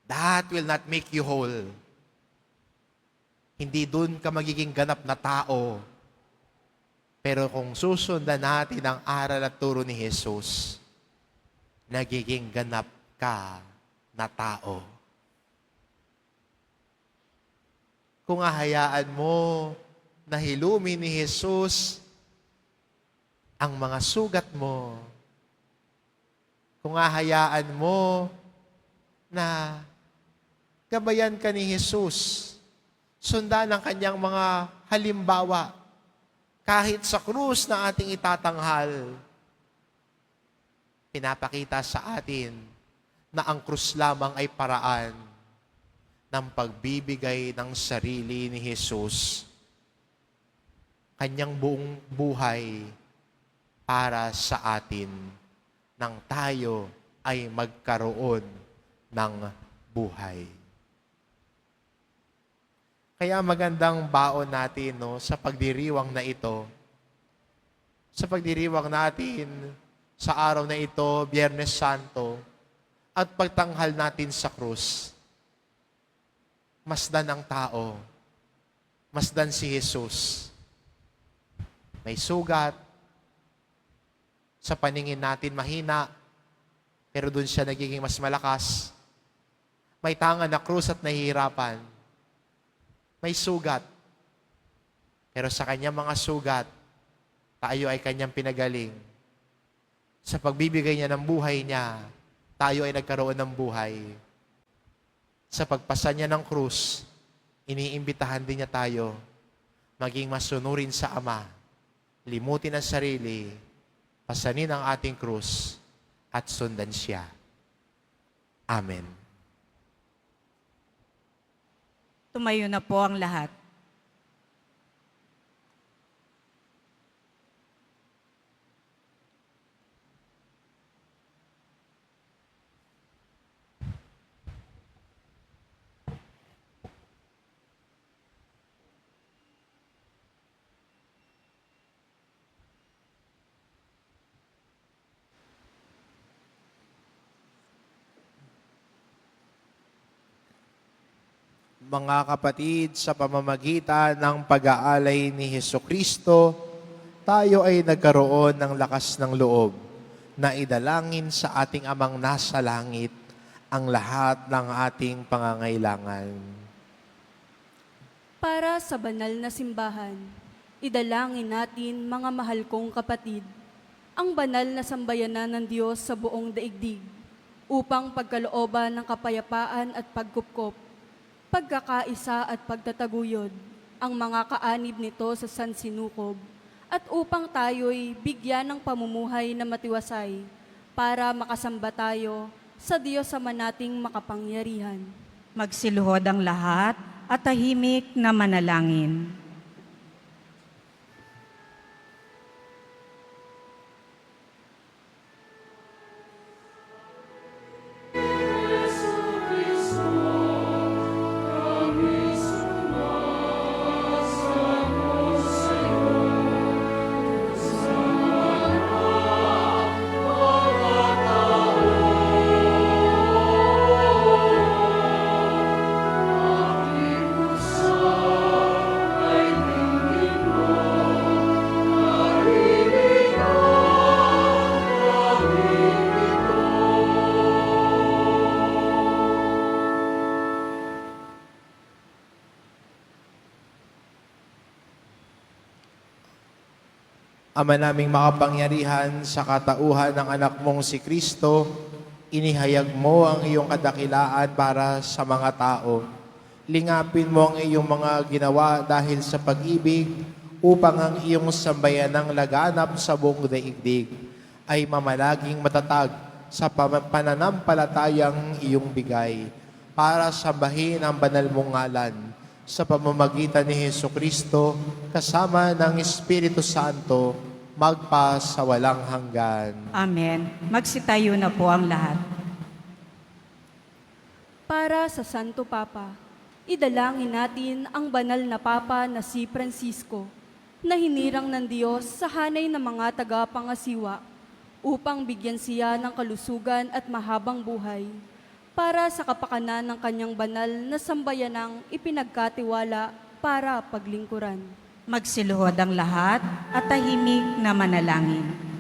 [SPEAKER 2] That will not make you whole. Hindi doon ka magiging ganap na tao. Pero kung susundan natin ang aral at turo ni Jesus, nagiging ganap ka na tao. Kung hahayaan mo na hilumin ni Jesus ang mga sugat mo, kung hahayaan mo na gabayan ka ni Jesus, sundan ang kanyang mga halimbawa, kahit sa krus na ating itatanghal, pinapakita sa atin na ang krus lamang ay paraan ng pagbibigay ng sarili ni Jesus, kanyang buong buhay para sa atin, nang tayo ay magkaroon ng buhay. Kaya magandang baon natin sa pagdiriwang na ito, sa pagdiriwang natin sa araw na ito, Biyernes Santo, at pagtanghal natin sa krus. Masdan ang tao, masdan si Jesus. May sugat. Sa paningin natin mahina, pero doon siya nagiging mas malakas. May tanga na krus at nahihirapan. May sugat. Pero sa kanyang mga sugat, tayo ay kanyang pinagaling. Sa pagbibigay niya ng buhay niya, tayo ay nagkaroon ng buhay. Sa pagpasa niya ng krus, iniimbitahan din niya tayo maging masunurin sa Ama, limutin ang sarili, pasanin ang ating krus, at sundan siya. Amen.
[SPEAKER 1] Tumayo na po ang lahat.
[SPEAKER 2] Mga kapatid, sa pamamagitan ng pag-aalay ni Hesukristo, tayo ay nagkaroon ng lakas ng loob na idalangin sa ating Amang nasa langit ang lahat ng ating pangangailangan.
[SPEAKER 10] Para sa banal na simbahan, idalangin natin, mga mahal kong kapatid, ang banal na sambayanan ng Diyos sa buong daigdig upang pagkalooban ng kapayapaan at pagkupkop, pagkakaisa at pagtataguyod ang mga kaanib nito sa sansinukob at upang tayo'y bigyan ng pamumuhay na matiwasay para makasamba tayo sa Diyos Ama nating makapangyarihan.
[SPEAKER 1] Magsiluhod ang lahat at tahimik na manalangin.
[SPEAKER 2] Ama naming makapangyarihan, sa katauhan ng anak mong si Kristo, inihayag mo ang iyong kadakilaan para sa mga tao. Lingapin mo ang iyong mga ginawa dahil sa pag-ibig upang ang iyong sambayanang laganap sa buong daigdig ay mamalaging matatag sa pananampalatayang iyong bigay para sambahin ang banal mong ngalan sa pamamagitan ni Hesukristo kasama ng Espiritu Santo magpa sa walang hanggan.
[SPEAKER 1] Amen. Magsitayo na po ang lahat.
[SPEAKER 10] Para sa Santo Papa, idalangin natin ang banal na Papa na si Francisco na hinirang ng Diyos sa hanay ng mga tagapangasiwa upang bigyan siya ng kalusugan at mahabang buhay para sa kapakanan ng kanyang banal na sambayanang ipinagkatiwala para paglingkuran.
[SPEAKER 1] Magsiluhod ang lahat at tahimik na manalangin.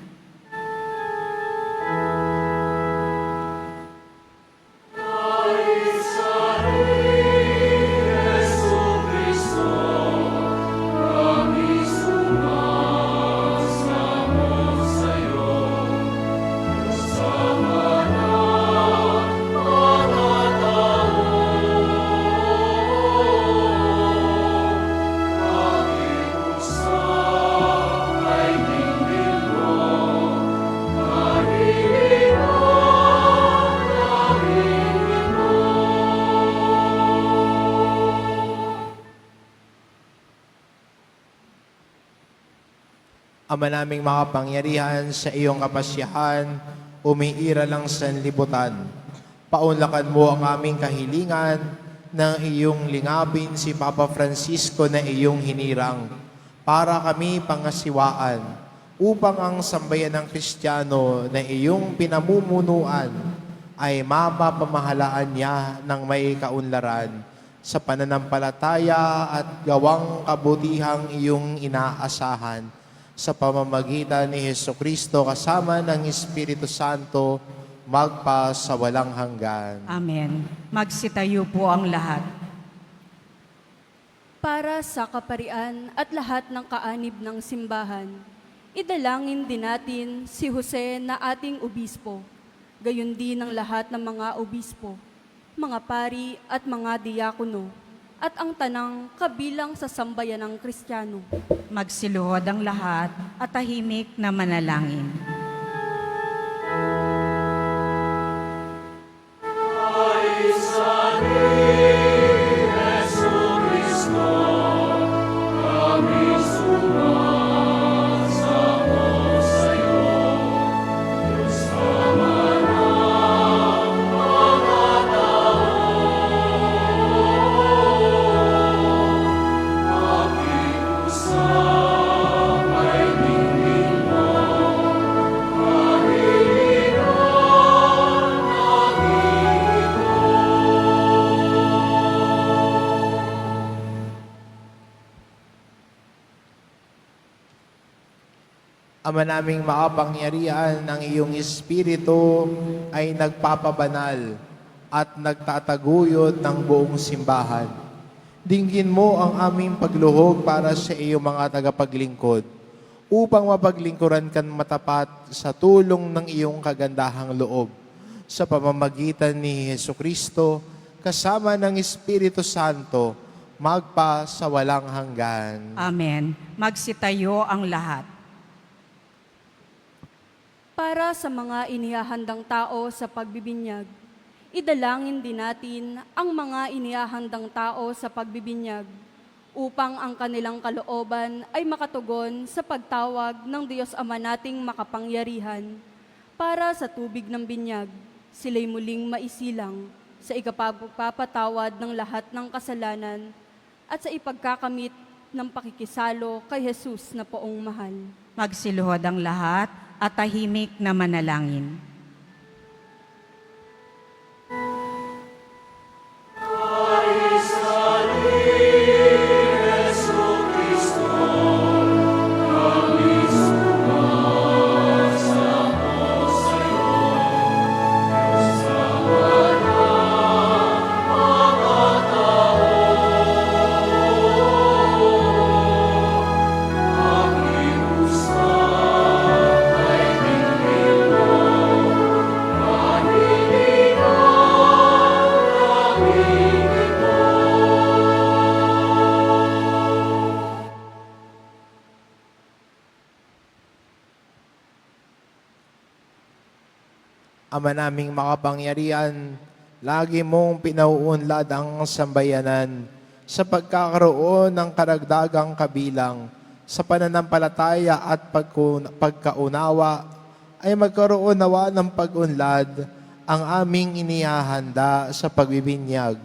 [SPEAKER 2] Ama naming makapangyarihan, sa iyong kapasyahan, umiira lang sanlibutan. Paunlakan mo ang aming kahilingan na iyong lingapin si Papa Francisco na iyong hinirang para kami pangasiwaan upang ang sambayan ng Kristiyano na iyong pinamumunuan ay mapapamahalaan niya ng may kaunlaran sa pananampalataya at gawang kabutihang iyong inaasahan sa pamamagitan ni Hesukristo kasama ng Espiritu Santo, magpa sa walang hanggan.
[SPEAKER 1] Amen. Magsitayo po ang lahat.
[SPEAKER 10] Para sa kaparian at lahat ng kaanib ng simbahan, idalangin din natin si Jose na ating obispo, gayon din ang lahat ng mga obispo, mga pari at mga diakono, at ang tanang kabilang sa sambayanang Kristiyano.
[SPEAKER 1] Magsiluhod ang lahat at tahimik na manalangin.
[SPEAKER 2] Ama naming makapangyarihan, ng iyong Espiritu ay nagpapabanal at nagtataguyod ng buong simbahan. Dinggin mo ang aming pagluhog para sa iyong mga tagapaglingkod, upang mapaglingkuran kan matapat sa tulong ng iyong kagandahang loob, sa pamamagitan ni Hesukristo, kasama ng Espiritu Santo, magpa sa walang hanggan.
[SPEAKER 1] Amen. Magsitayo ang lahat.
[SPEAKER 10] Para sa mga inihahandang tao sa pagbibinyag, idalangin din natin ang mga inihahandang tao sa pagbibinyag upang ang kanilang kalooban ay makatugon sa pagtawag ng Diyos Ama nating makapangyarihan para sa tubig ng binyag, sila'y muling maisilang sa ikapagpapatawad ng lahat ng kasalanan at sa ipagkakamit ng pakikisalo kay Jesus na poong mahal.
[SPEAKER 1] Magsiluhod ang lahat at tahimik na manalangin.
[SPEAKER 2] Ama naming makapangyarihan, lagi mong pinauunlad ang sambayanan sa pagkakaroon ng karagdagang kabilang sa pananampalataya at pagkaunawa ay magkaroon nawa ng pag-unlad ang aming inihahanda sa pagbibinyag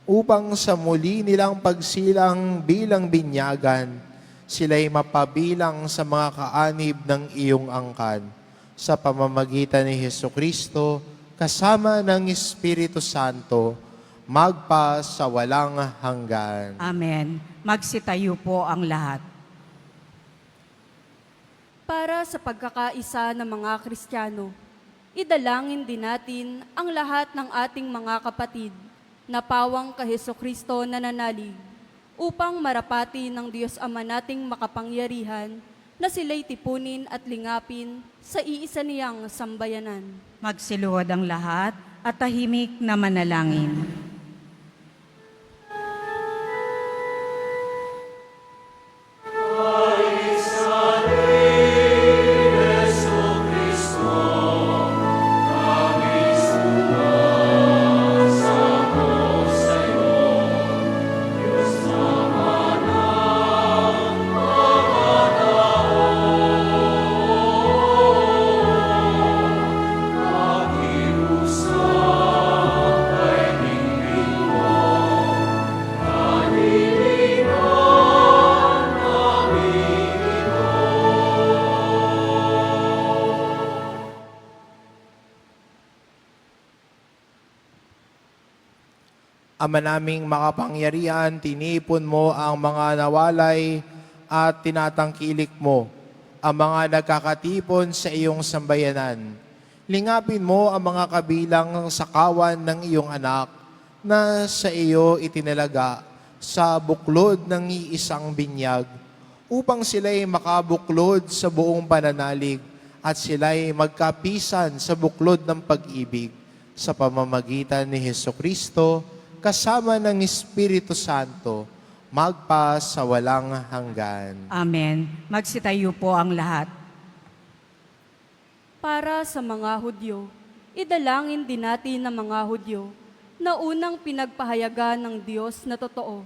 [SPEAKER 2] upang sa muli nilang pagsilang bilang binyagan, sila'y mapabilang sa mga kaanib ng iyong angkan sa pamamagitan ni Hesukristo, kasama ng Espiritu Santo, magpa sa walang hanggan.
[SPEAKER 1] Amen. Magsitayo po ang lahat.
[SPEAKER 10] Para sa pagkakaisa ng mga Kristiyano, idalangin din natin ang lahat ng ating mga kapatid na pawang kay Hesukristo nananalig upang marapati ng Diyos Ama nating makapangyarihan na sila'y tipunin at lingapin sa iisa niyang sambayanan.
[SPEAKER 1] Magsiluhod ang lahat at tahimik na manalangin.
[SPEAKER 2] Ama naming makapangyarihan, tinipon mo ang mga nawalay at tinatangkilik mo ang mga nagkakatipon sa iyong sambayanan. Lingapin mo ang mga kabilang sa kawan ng iyong anak na sa iyo itinalaga sa buklod ng iisang binyag upang sila'y makabuklod sa buong pananalig at sila'y magkapisan sa buklod ng pag-ibig sa pamamagitan ni Hesukristo kasama ng Espiritu Santo magpa sa walang hanggan.
[SPEAKER 1] Amen. Magsitayo po ang lahat.
[SPEAKER 10] Para sa mga Hudyo, idalangin din natin ang mga Hudyo na unang pinagpahayagan ng Diyos na totoo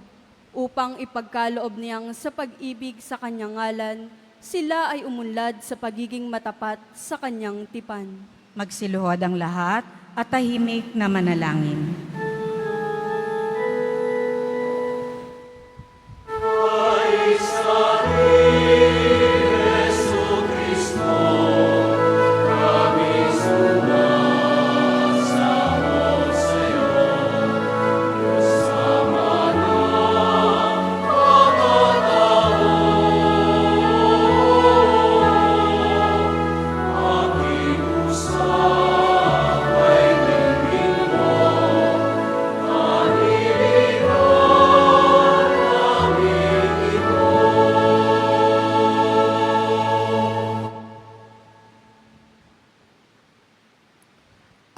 [SPEAKER 10] upang ipagkaloob niyang sa pag-ibig sa kanyang ngalan, sila ay umunlad sa pagiging matapat sa kanyang tipan.
[SPEAKER 1] Magsiluhod ang lahat at tahimik na manalangin.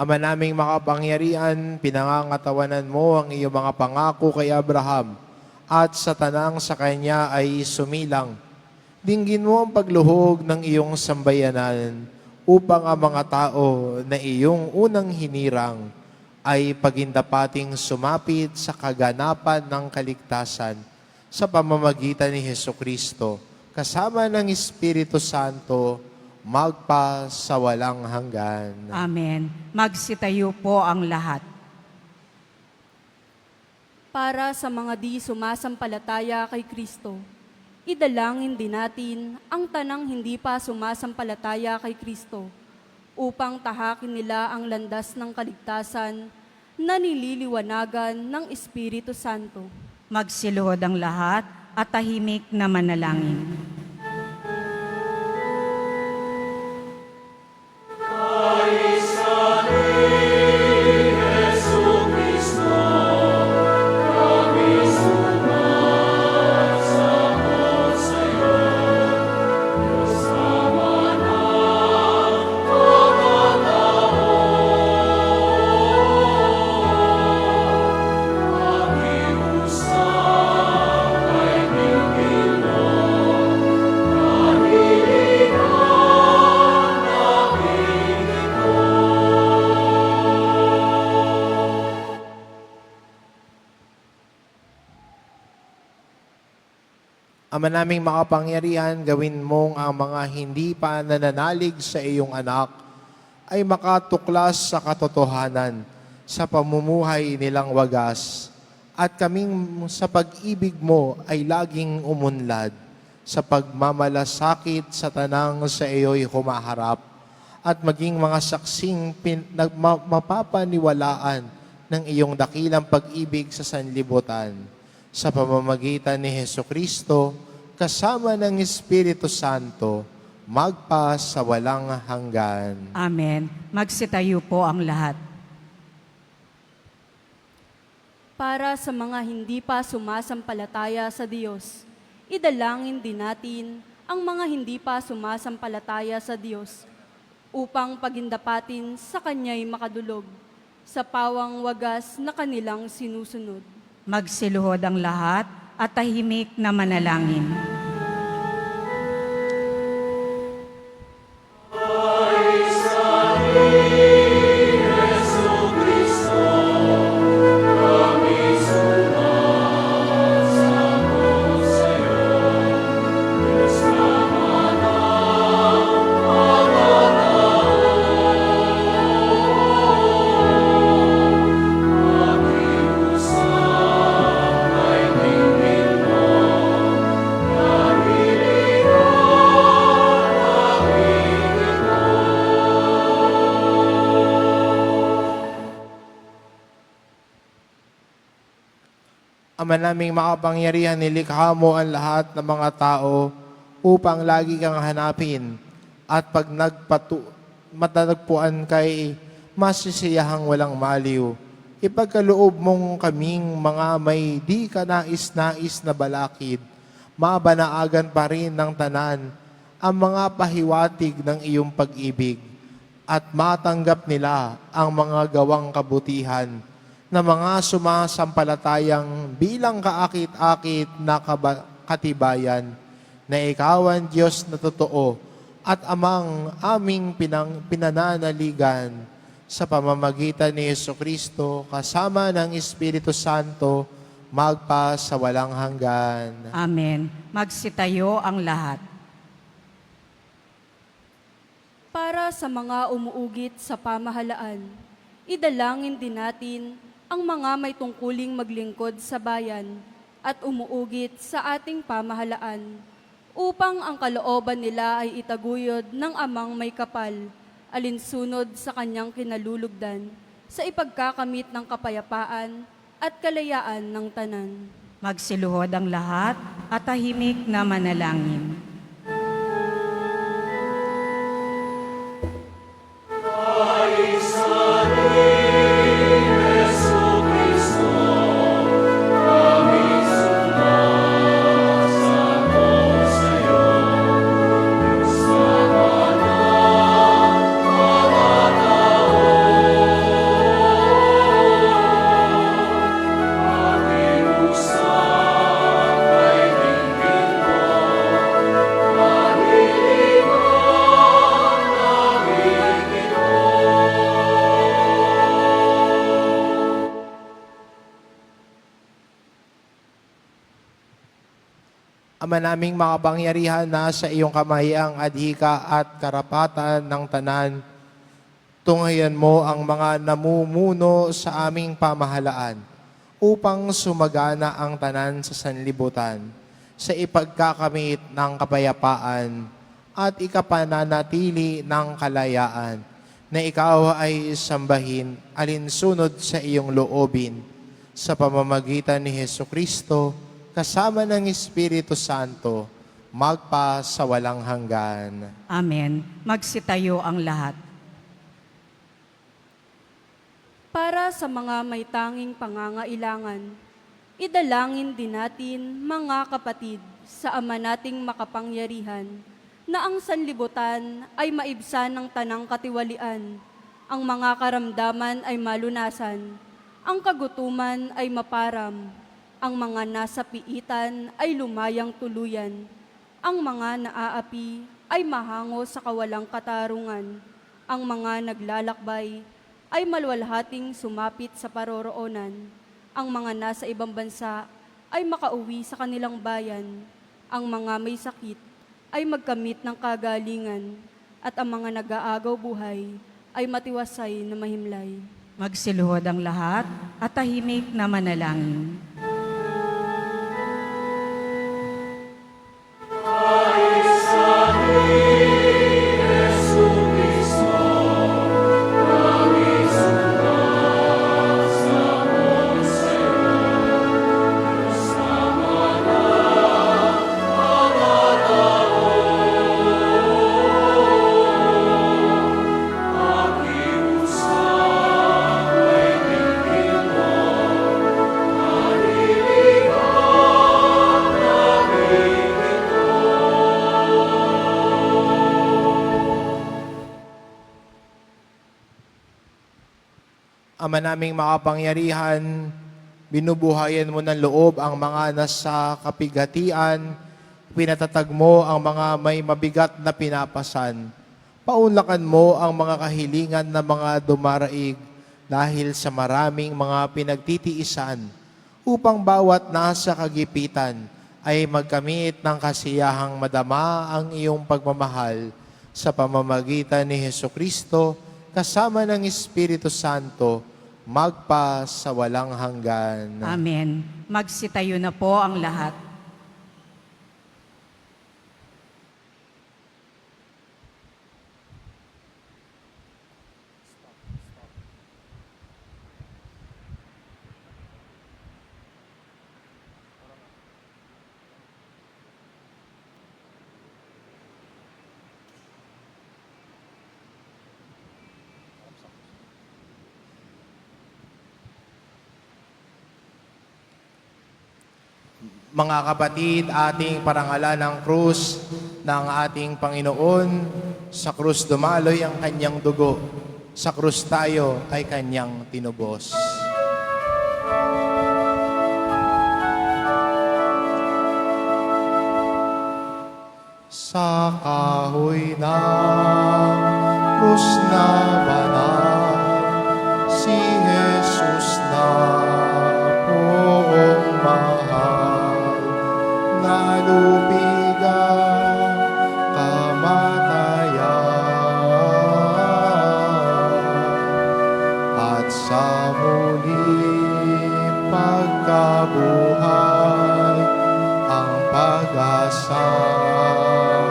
[SPEAKER 2] Ama naming makapangyarihan, pinangangatawanan mo ang iyong mga pangako kay Abraham at sa tanang sa kanya ay sumilang. Dinggin mo ang pagluhog ng iyong sambayanan upang ang mga tao na iyong unang hinirang ay pagindapating sumapit sa kaganapan ng kaligtasan sa pamamagitan ni Hesukristo kasama ng Espiritu Santo magpa sa walang hanggan.
[SPEAKER 1] Amen. Magsitayo po ang lahat.
[SPEAKER 10] Para sa mga di sumasampalataya kay Kristo, idalangin din natin ang tanang hindi pa sumasampalataya kay Kristo upang tahakin nila ang landas ng kaligtasan na nililiwanagan ng Espiritu Santo.
[SPEAKER 1] Magsiluhod ang lahat at tahimik na manalangin.
[SPEAKER 2] Ama naming makapangyarihan, gawin mong ang mga hindi pa nananalig sa iyong anak ay makatuklas sa katotohanan sa pamumuhay nilang wagas at kaming sa pag-ibig mo ay laging umunlad sa pagmamalasakit sa tanang sa iyo'y humaharap at maging mga saksing mapapaniwalaan ng iyong dakilang pag-ibig sa sanlibutan sa pamamagitan ni Hesukristo kasama ng Espiritu Santo magpa sa walang hanggan.
[SPEAKER 1] Amen. Magsitayo po ang lahat.
[SPEAKER 10] Para sa mga hindi pa sumasampalataya sa Diyos, idalangin din natin ang mga hindi pa sumasampalataya sa Diyos upang pagindapatin sa Kanya'y makadulog sa pawang wagas na kanilang sinusunod.
[SPEAKER 1] Magsiluhod ang lahat at tahimik na manalangin.
[SPEAKER 2] Ama naming makapangyarihan, nilikha mo ang lahat ng mga tao upang lagi kang hanapin at pag matatagpuan kay masisiyahang walang maliw. Ipagkaloob mong kaming mga may di ka nais-nais na balakid, mabanaagan pa rin ng tanan ang mga pahiwatig ng iyong pag-ibig at matanggap nila ang mga gawang kabutihan na mga sumasampalatayang bilang kaakit-akit na katibayan na ikaw ang Diyos na totoo at amang aming pinananaligan sa pamamagitan ni Jesucristo kasama ng Espiritu Santo magpa sa walang hanggan.
[SPEAKER 1] Amen. Magsitayo ang lahat.
[SPEAKER 10] Para sa mga umuugit sa pamahalaan, idalangin din natin ang mga may tungkuling maglingkod sa bayan at umuugit sa ating pamahalaan upang ang kalooban nila ay itaguyod ng amang may kapal, alinsunod sa kanyang kinalulugdan, sa ipagkakamit ng kapayapaan at kalayaan ng tanan.
[SPEAKER 1] Magsiluhod ang lahat at tahimik na manalangin.
[SPEAKER 2] Ama naming makapangyarihan, nasa iyong kamay ang adhika at karapatan ng tanan. Tunghayan mo ang mga namumuno sa aming pamahalaan upang sumagana ang tanan sa sanlibutan sa ipagkakamit ng kapayapaan at ikapananatili ng kalayaan na ikaw ay sambahin alinsunod sa iyong loobin sa pamamagitan ni Jesucristo kasama ng Espiritu Santo, magpa sa walang hanggan.
[SPEAKER 1] Amen. Magsitayo ang lahat.
[SPEAKER 10] Para sa mga may tanging pangangailangan, idalangin din natin, mga kapatid, sa Ama nating makapangyarihan, na ang sanlibutan ay maibsan ng tanang katiwalian, ang mga karamdaman ay malunasan, ang kagutuman ay maparam, ang mga nasa piitan ay lumayang tuluyan, ang mga naaapi ay mahango sa kawalang katarungan, ang mga naglalakbay ay malwalhating sumapit sa paroroonan, ang mga nasa ibang bansa ay makauwi sa kanilang bayan, ang mga may sakit ay magkamit ng kagalingan, at ang mga nag-aagaw buhay ay matiwasay na mahimlay.
[SPEAKER 1] Magsiluhod ang lahat at tahimik na manalangin.
[SPEAKER 2] Ama naming makapangyarihan, binubuhayan mo ng loob ang mga nasa kapighatian, pinatatag mo ang mga may mabigat na pinapasan. Paunlakan mo ang mga kahilingan ng mga dumaraig dahil sa maraming mga pinagtitiisan, upang bawat nasa kagipitan ay magkamit ng kasiyahang madama ang iyong pagmamahal sa pamamagitan ni Jesucristo kasama ng Espiritu Santo, magpa sa walang hanggan.
[SPEAKER 1] Amen. Magsitayo na po ang lahat.
[SPEAKER 2] Mga kapatid, ating parangalan ng krus ng ating Panginoon. Sa krus dumaloy ang kanyang dugo. Sa krus tayo ay kanyang tinubos. Sa kahoy ng krus na banal, si Jesus na poong mahal, nalupig ang kamatayan, at sa muling pagkabuhay, ang pag-asa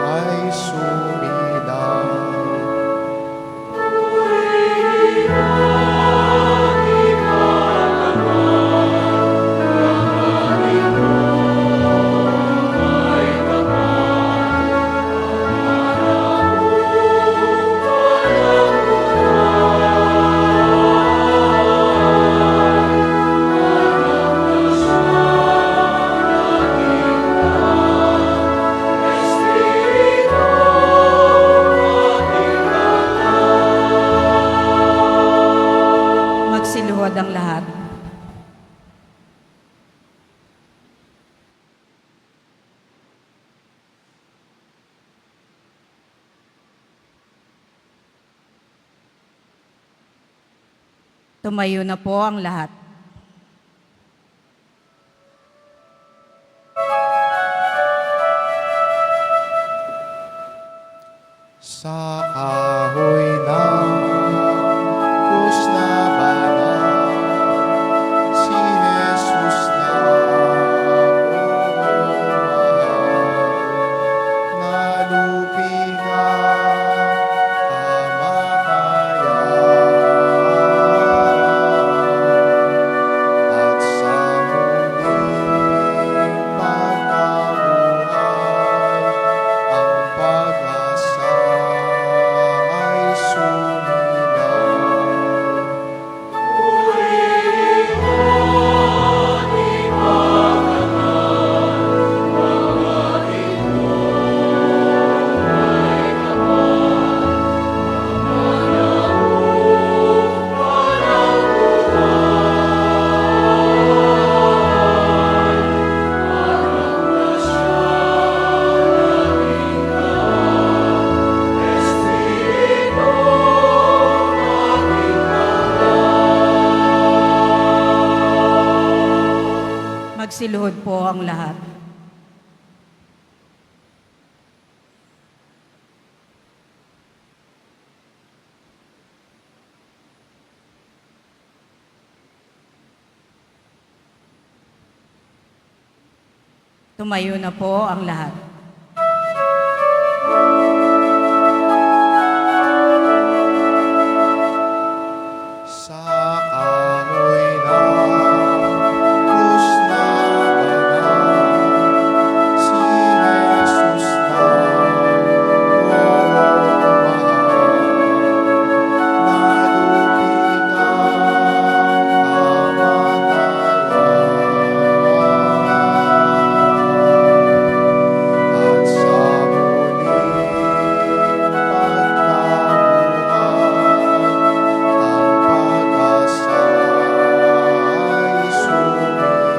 [SPEAKER 2] ay sumilang.
[SPEAKER 1] Magsiluhod ang lahat. Tumayo na po ang lahat.
[SPEAKER 2] Sa kahoy ng krus na banal, si Jesus na poong mahal, nalupig ang kamatayan, at sa muling pagkabuhay, ang pag-asa ay sumilang.
[SPEAKER 1] Magsiluhod po ang lahat. Tumayo na po ang lahat.
[SPEAKER 2] Sa kahoy ng krus na banal, si Jesus na poong mahal, nalupig ang kamatayan, at sa muling pagkabuhay, ang pag-asa ay sumilang.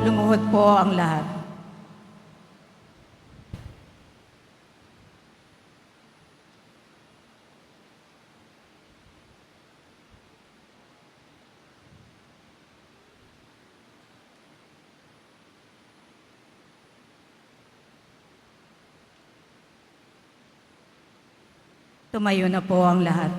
[SPEAKER 1] Lumuhod po ang lahat. Tumayo na po ang lahat.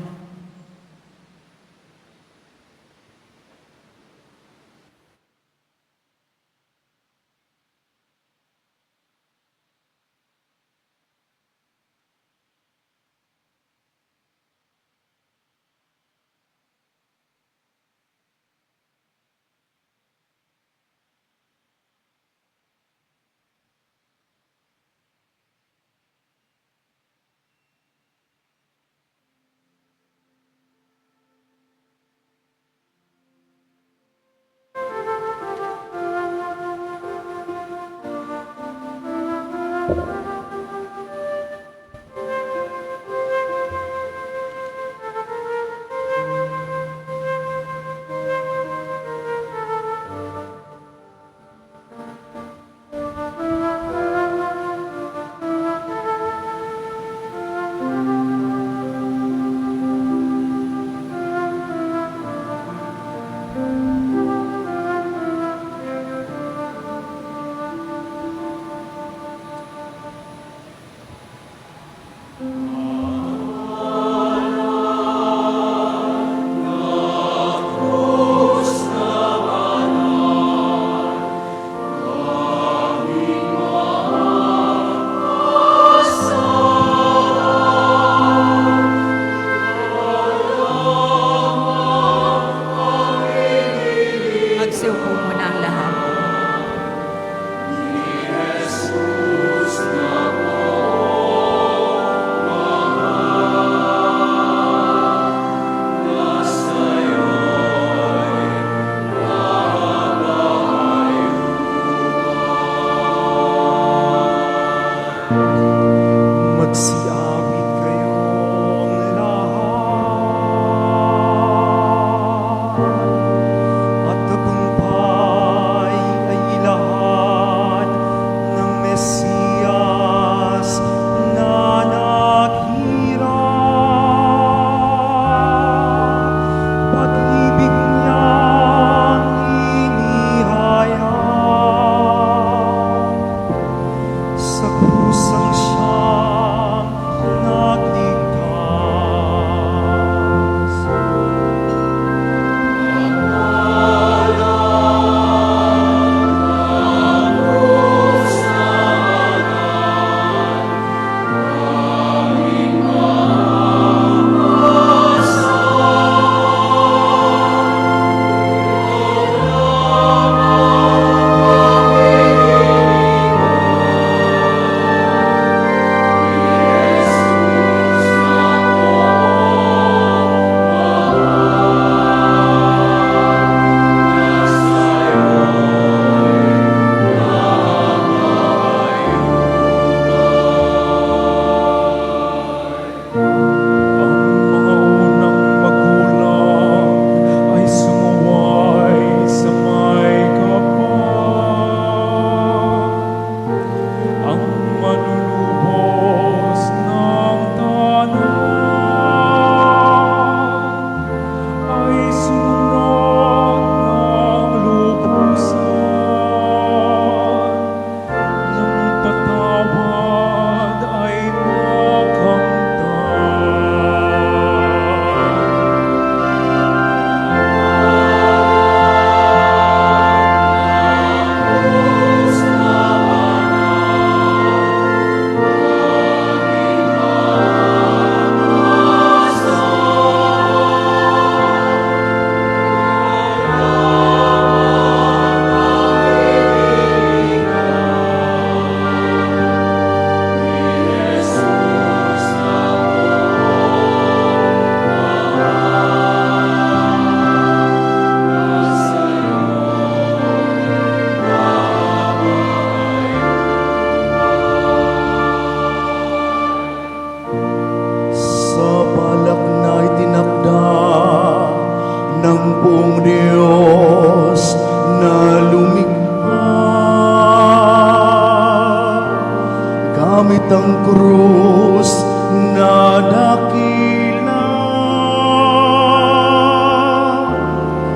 [SPEAKER 6] ang krus na dakila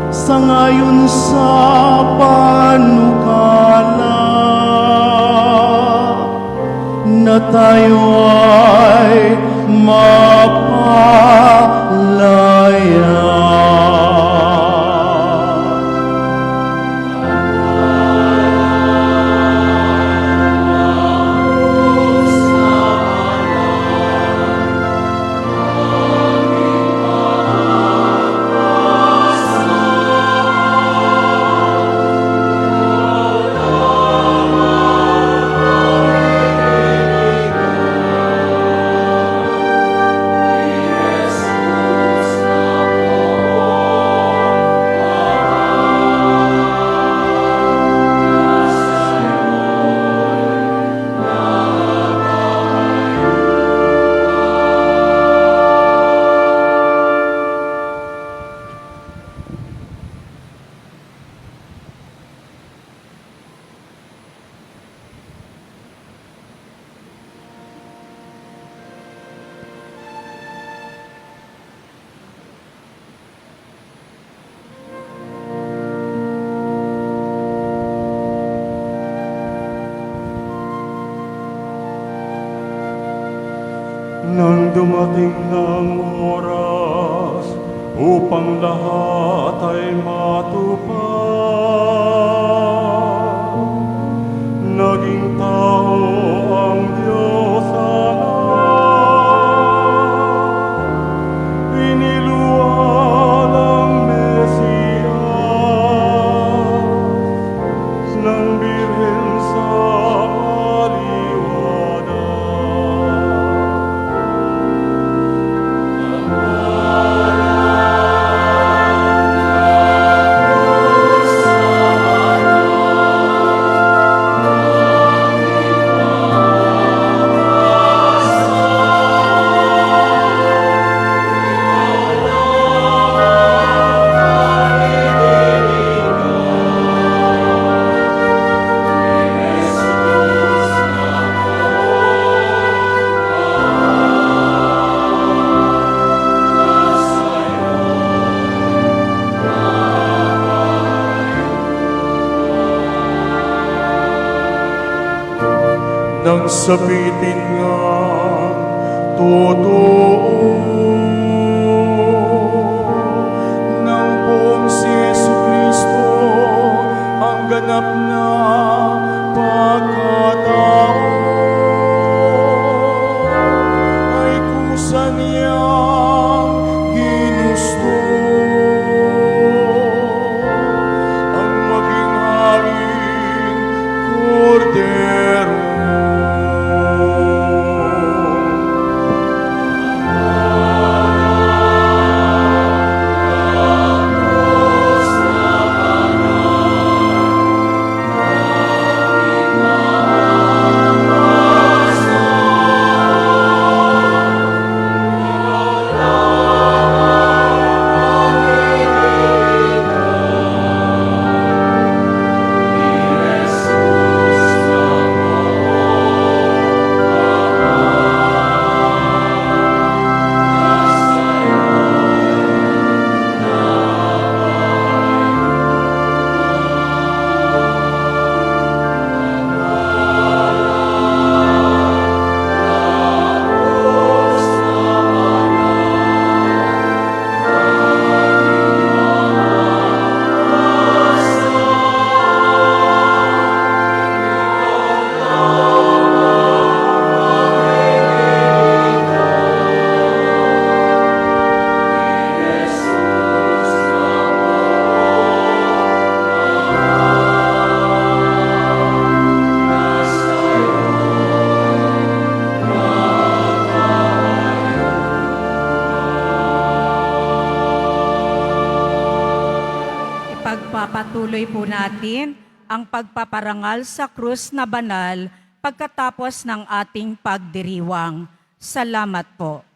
[SPEAKER 6] sangayon sa panukala na tayo ay mapalaya. Nang dumating ng oras upang lahat ay matupad, naging tao ang Diyos Ama, iniluwal ang Mesiyas ng Birhen sa paliwanag. Nang sabitin nga totoo ng buong si Jesucristo ang ganap na pagkatao ay kusa niyang ginusto ang maging haring kordero.
[SPEAKER 1] Ipagpapatuloy po natin ang pagpaparangal sa krus na banal pagkatapos ng ating pagdiriwang. Salamat po.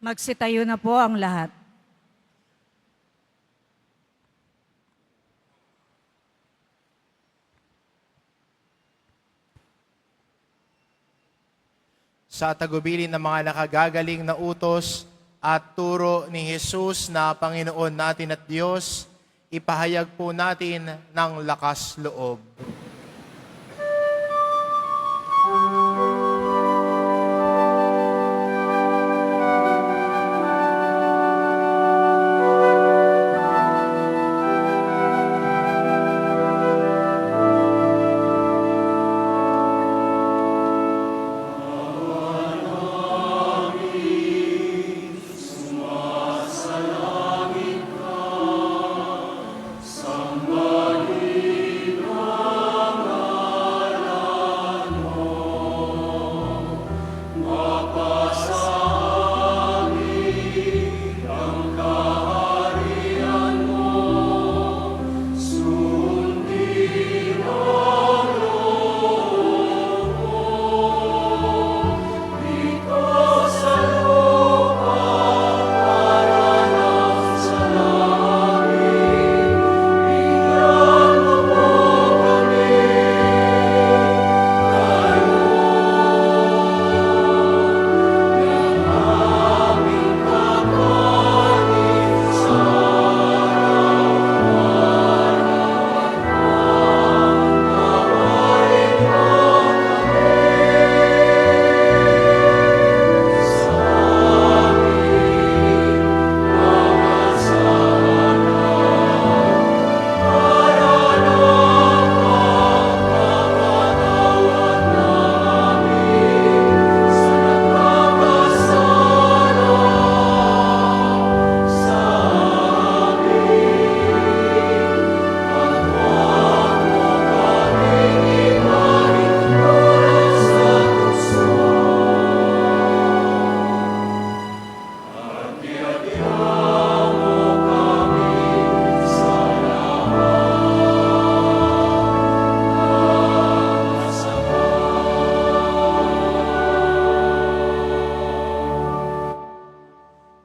[SPEAKER 1] Magsitayo na po ang lahat.
[SPEAKER 2] Sa tagubilin ng mga nakagagaling na utos at turo ni Jesus na Panginoon natin at Diyos, ipahayag po natin ng lakas loob.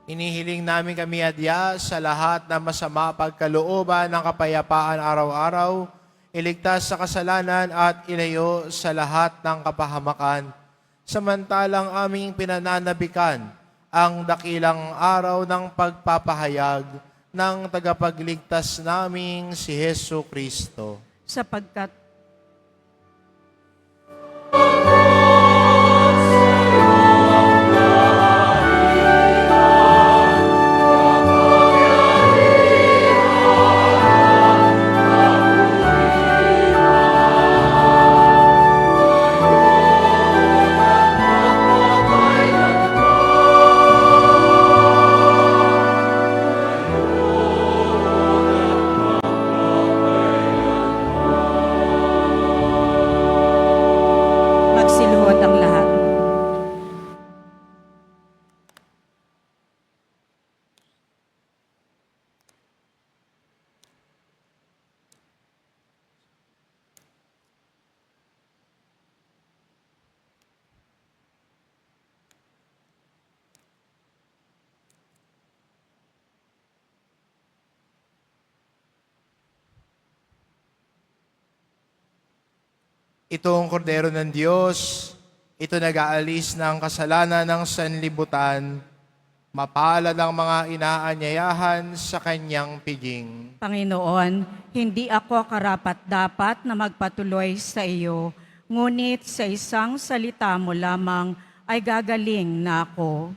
[SPEAKER 2] Inihiling namin kami adya sa lahat ng masama pagkalooban ng kapayapaan araw-araw, iligtas sa kasalanan at ilayo sa lahat ng kapahamakan. Samantalang aming pinananabikan ang dakilang araw ng pagpapahayag ng tagapagligtas naming si Hesu Kristo.
[SPEAKER 1] Sapagkat magsiluhod ang lahat.
[SPEAKER 2] Ito ang kordero ng Diyos, ito nag-aalis ng kasalanan ng sanlibutan, mapalad ang mga inaanyayahan sa kanyang piging.
[SPEAKER 1] Panginoon, hindi ako karapat-dapat na magpatuloy sa iyo, ngunit sa isang salita mo lamang ay gagaling na ako.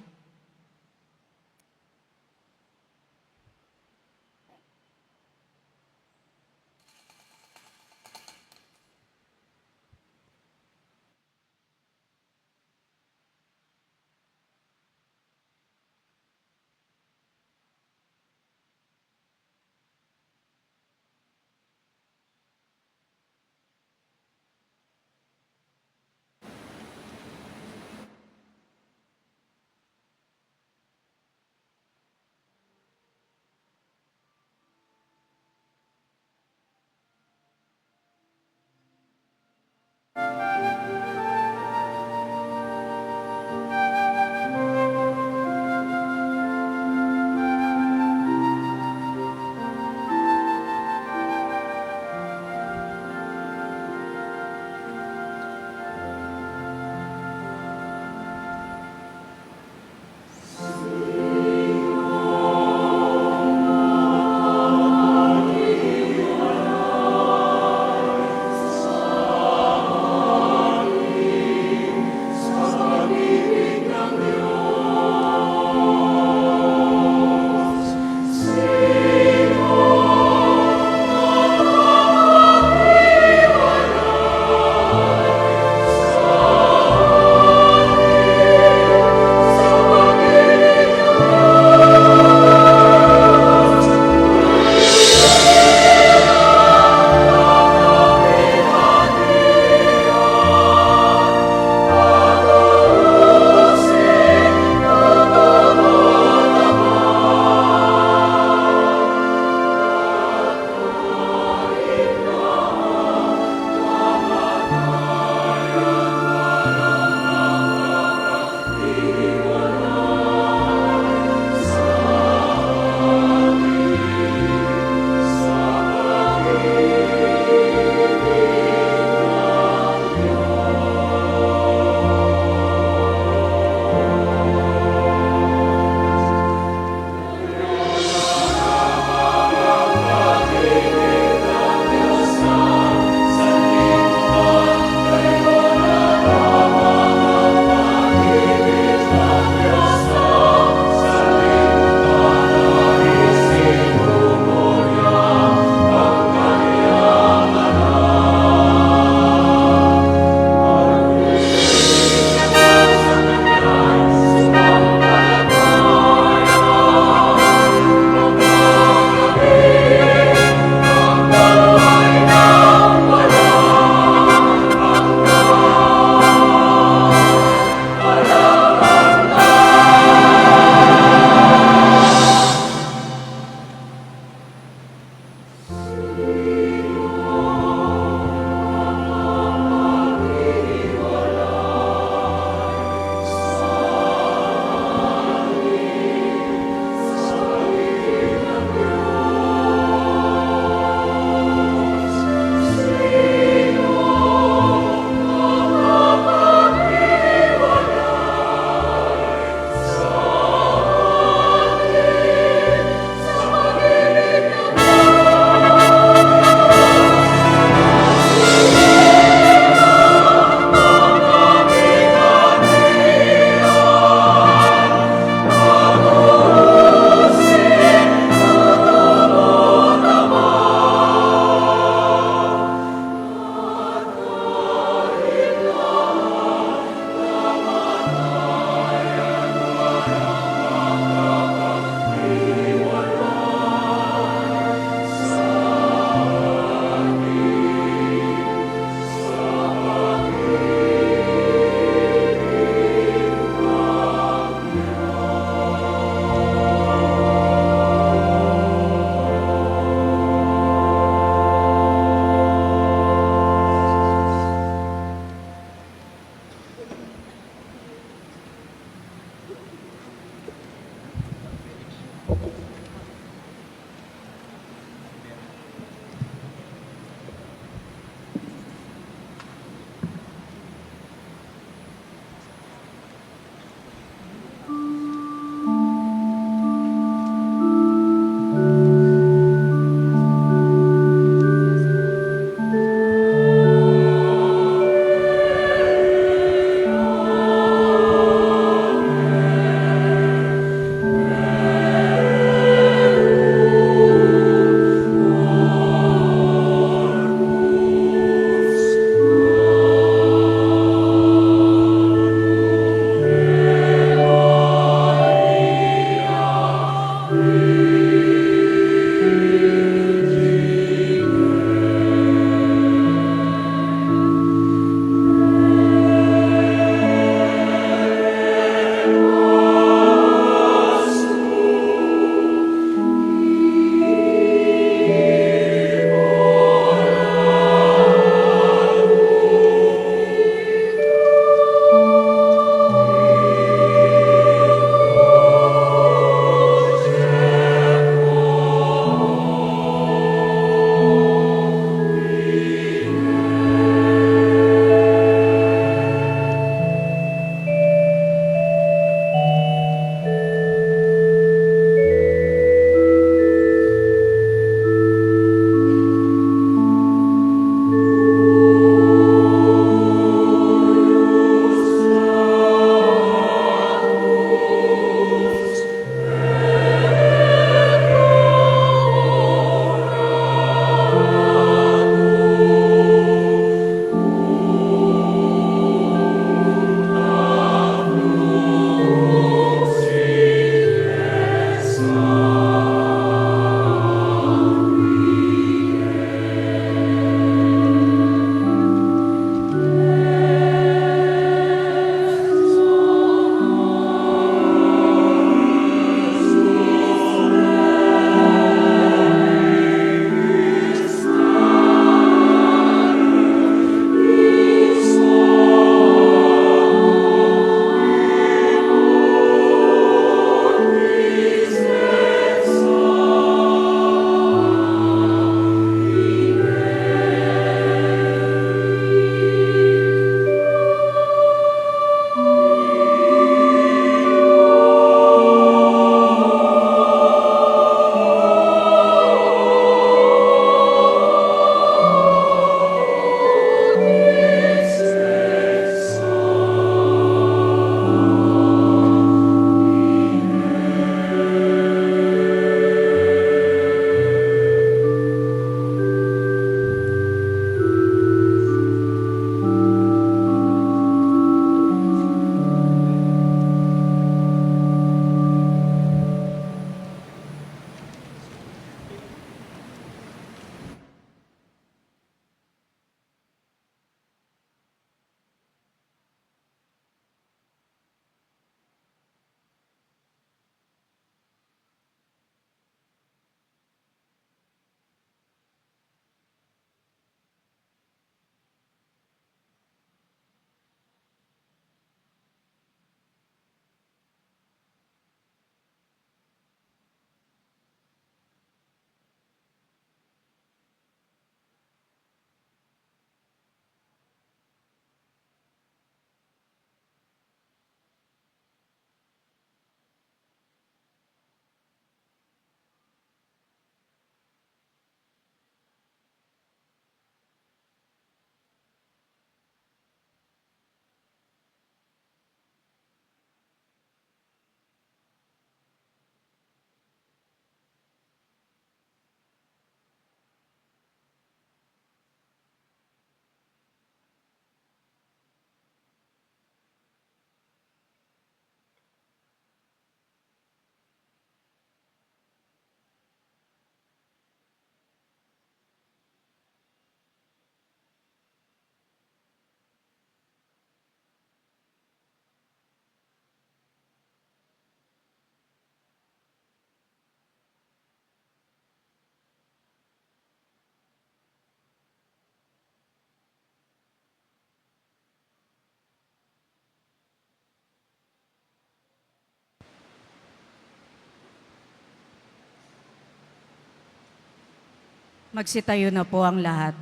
[SPEAKER 1] Magsitayo na po ang lahat.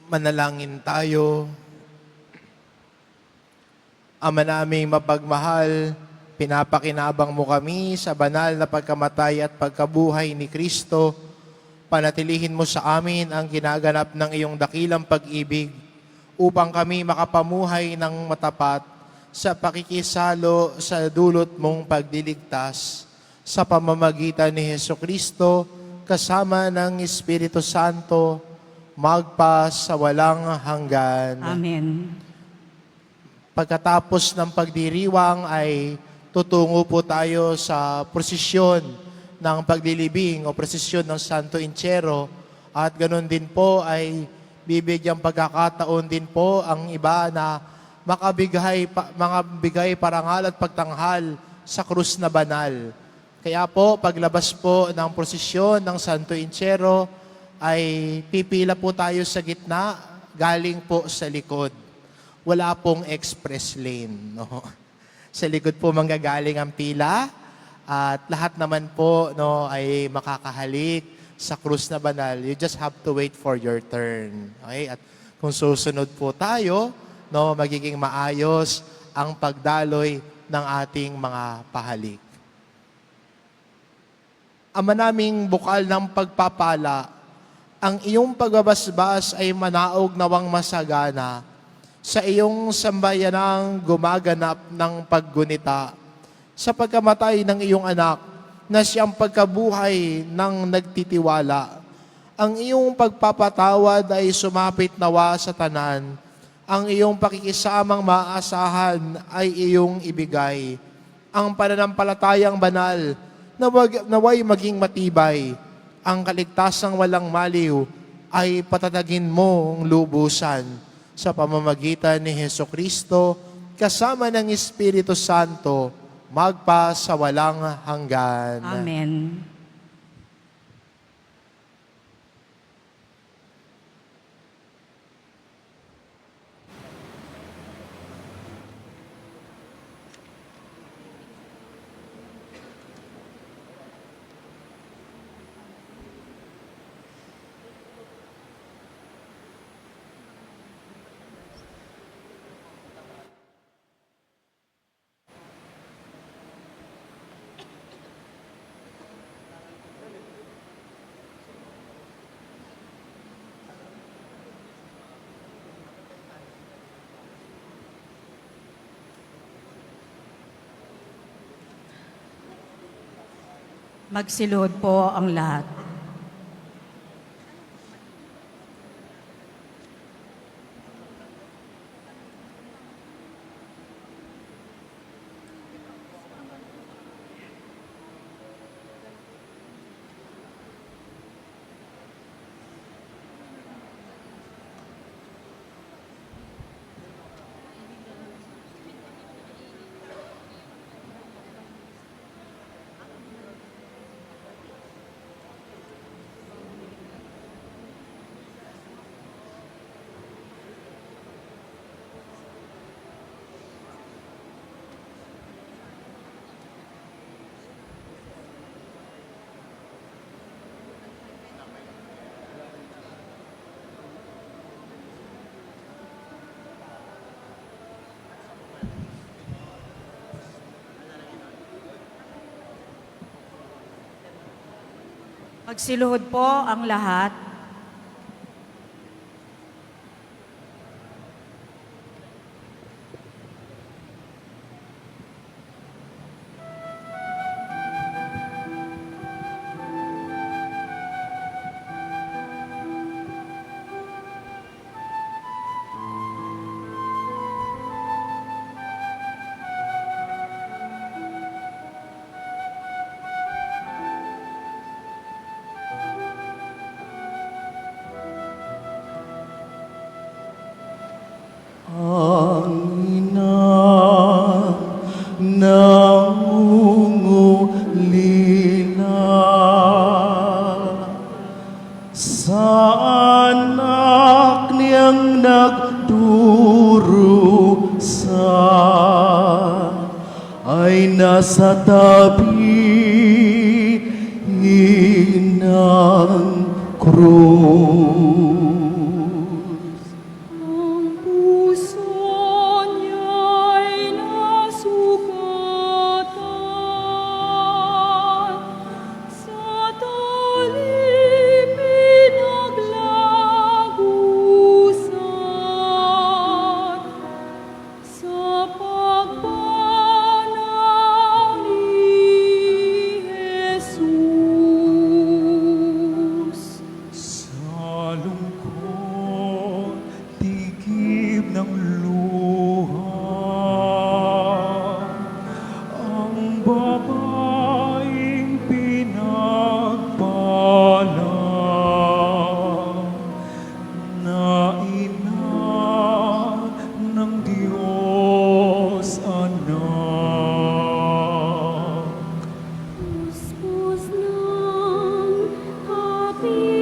[SPEAKER 2] Manalangin tayo. Ama naming mapagmahal, pinapakinabang mo kami sa banal na pagkamatay at pagkabuhay ni Kristo. Panatilihin mo sa amin ang ginaganap ng iyong dakilang pag-ibig upang kami makapamuhay ng matapat sa pakikisalo sa dulot mong pagdiligtas sa pamamagitan ni Hesukristo kasama ng Espiritu Santo magpa sa walang hanggan.
[SPEAKER 1] Amen.
[SPEAKER 2] Pagkatapos ng pagdiriwang ay tutungo po tayo sa prosesyon ng paglilibing o prosesyon ng Santo Entierro at ganun din po ay bibigyang pagkakataon din po ang iba na makabigay parangal at pagtanghal sa krus na banal. Kaya po, paglabas po ng prosesyon ng Santo Entierro, ay pipila po tayo sa gitna, galing po sa likod. Wala pong express lane. No? Sa likod po manggagaling ang pila at lahat naman po ay makakahalik sa krus na banal. You just have to wait for your turn. Okay? At kung susunod po tayo, magiging maayos ang pagdaloy ng ating mga pahalik. Ama naming bukal ng pagpapala, ang iyong pagbabasbas ay manaog nawang masagana sa iyong sambayanang gumaganap ng paggunita sa pagkamatay ng iyong anak na siyang pagkabuhay ng nagtitiwala. Ang iyong pagpapatawad ay sumapit nawa sa tanan. Ang iyong pakikisamang maaasahan ay iyong ibigay. Ang pananampalatayang banal naway maging matibay. Ang kaligtasang walang maliw ay patatagin mong lubusan sa pamamagitan ni Hesukristo kasama ng Espiritu Santo magpa sa walang hanggan.
[SPEAKER 1] Amen. Magsilod po ang lahat. Magsiluhod po ang lahat.
[SPEAKER 6] Ang ina nangungulila sa anak niyang nagdurusa. sa tabi ng krus.
[SPEAKER 10] Ang puso niya'y nasugatan, sa talim pinaglagusan, sa pagpanaw ni Jesus.
[SPEAKER 6] Sa lungkot, tigib ng luha, ang babaeng pinagpala na ina ng Diyos Anak.
[SPEAKER 10] Puspos ng kapigatihan,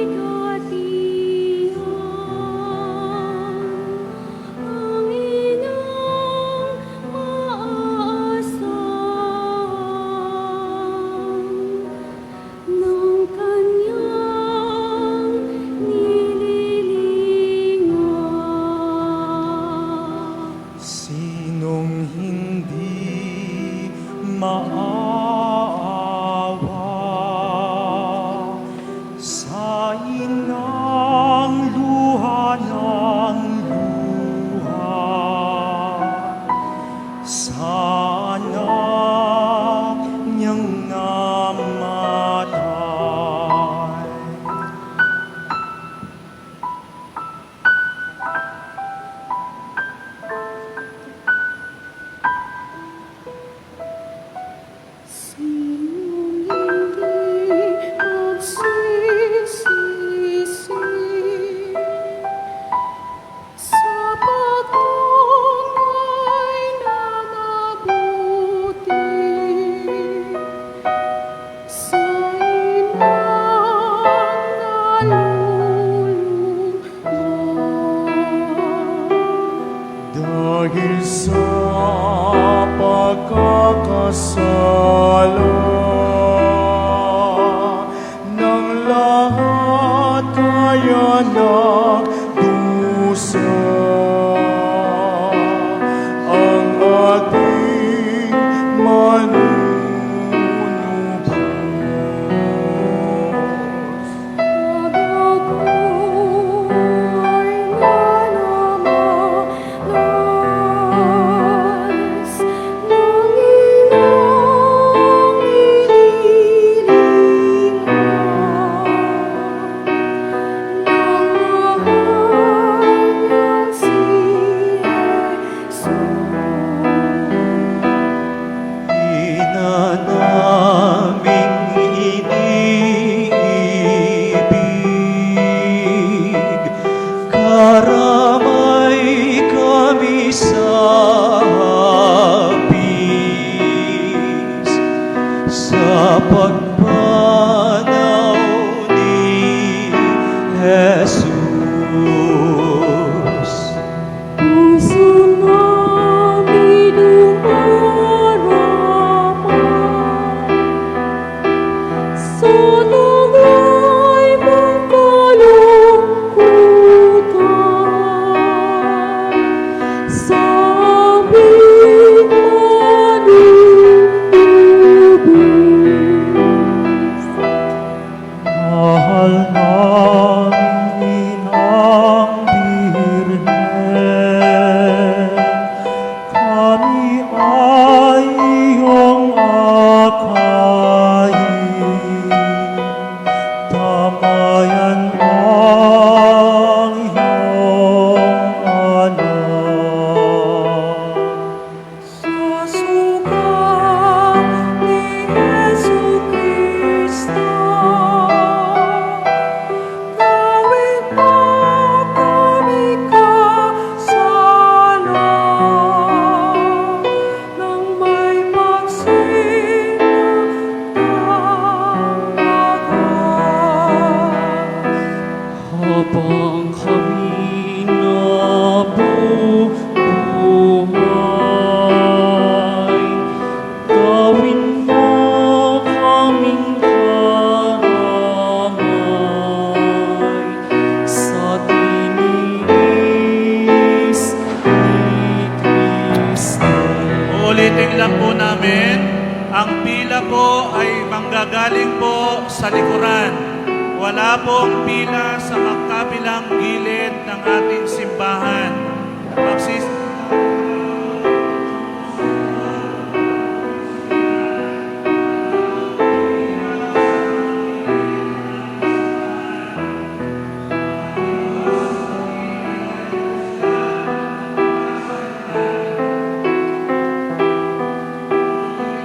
[SPEAKER 10] ang inang maaasahan ng kanyang nililingan.
[SPEAKER 6] Sinong hindi maawa sa inang luha ng luha, sa anak niyang namatay?
[SPEAKER 10] Sinong hindi magsisisi sa pagtungay na mabuti sa inang nalulungkot?
[SPEAKER 6] Dahil sa pagkakasala ng lahat kaya nagdusa ang ating manunubos.
[SPEAKER 10] Pag-ako'y nanamalas ng inang nililingan, ng mahal niyang si Jesus.
[SPEAKER 6] Ina naming iniibig, karamay kami sa hapis, sa pagpanaw ni Jesus.
[SPEAKER 10] Puso namin umarapan sa nangay mong kalungkutan,
[SPEAKER 11] pila po ay manggagaling po sa likuran. Wala pong pila sa magkabilang gilid ng ating simbahan.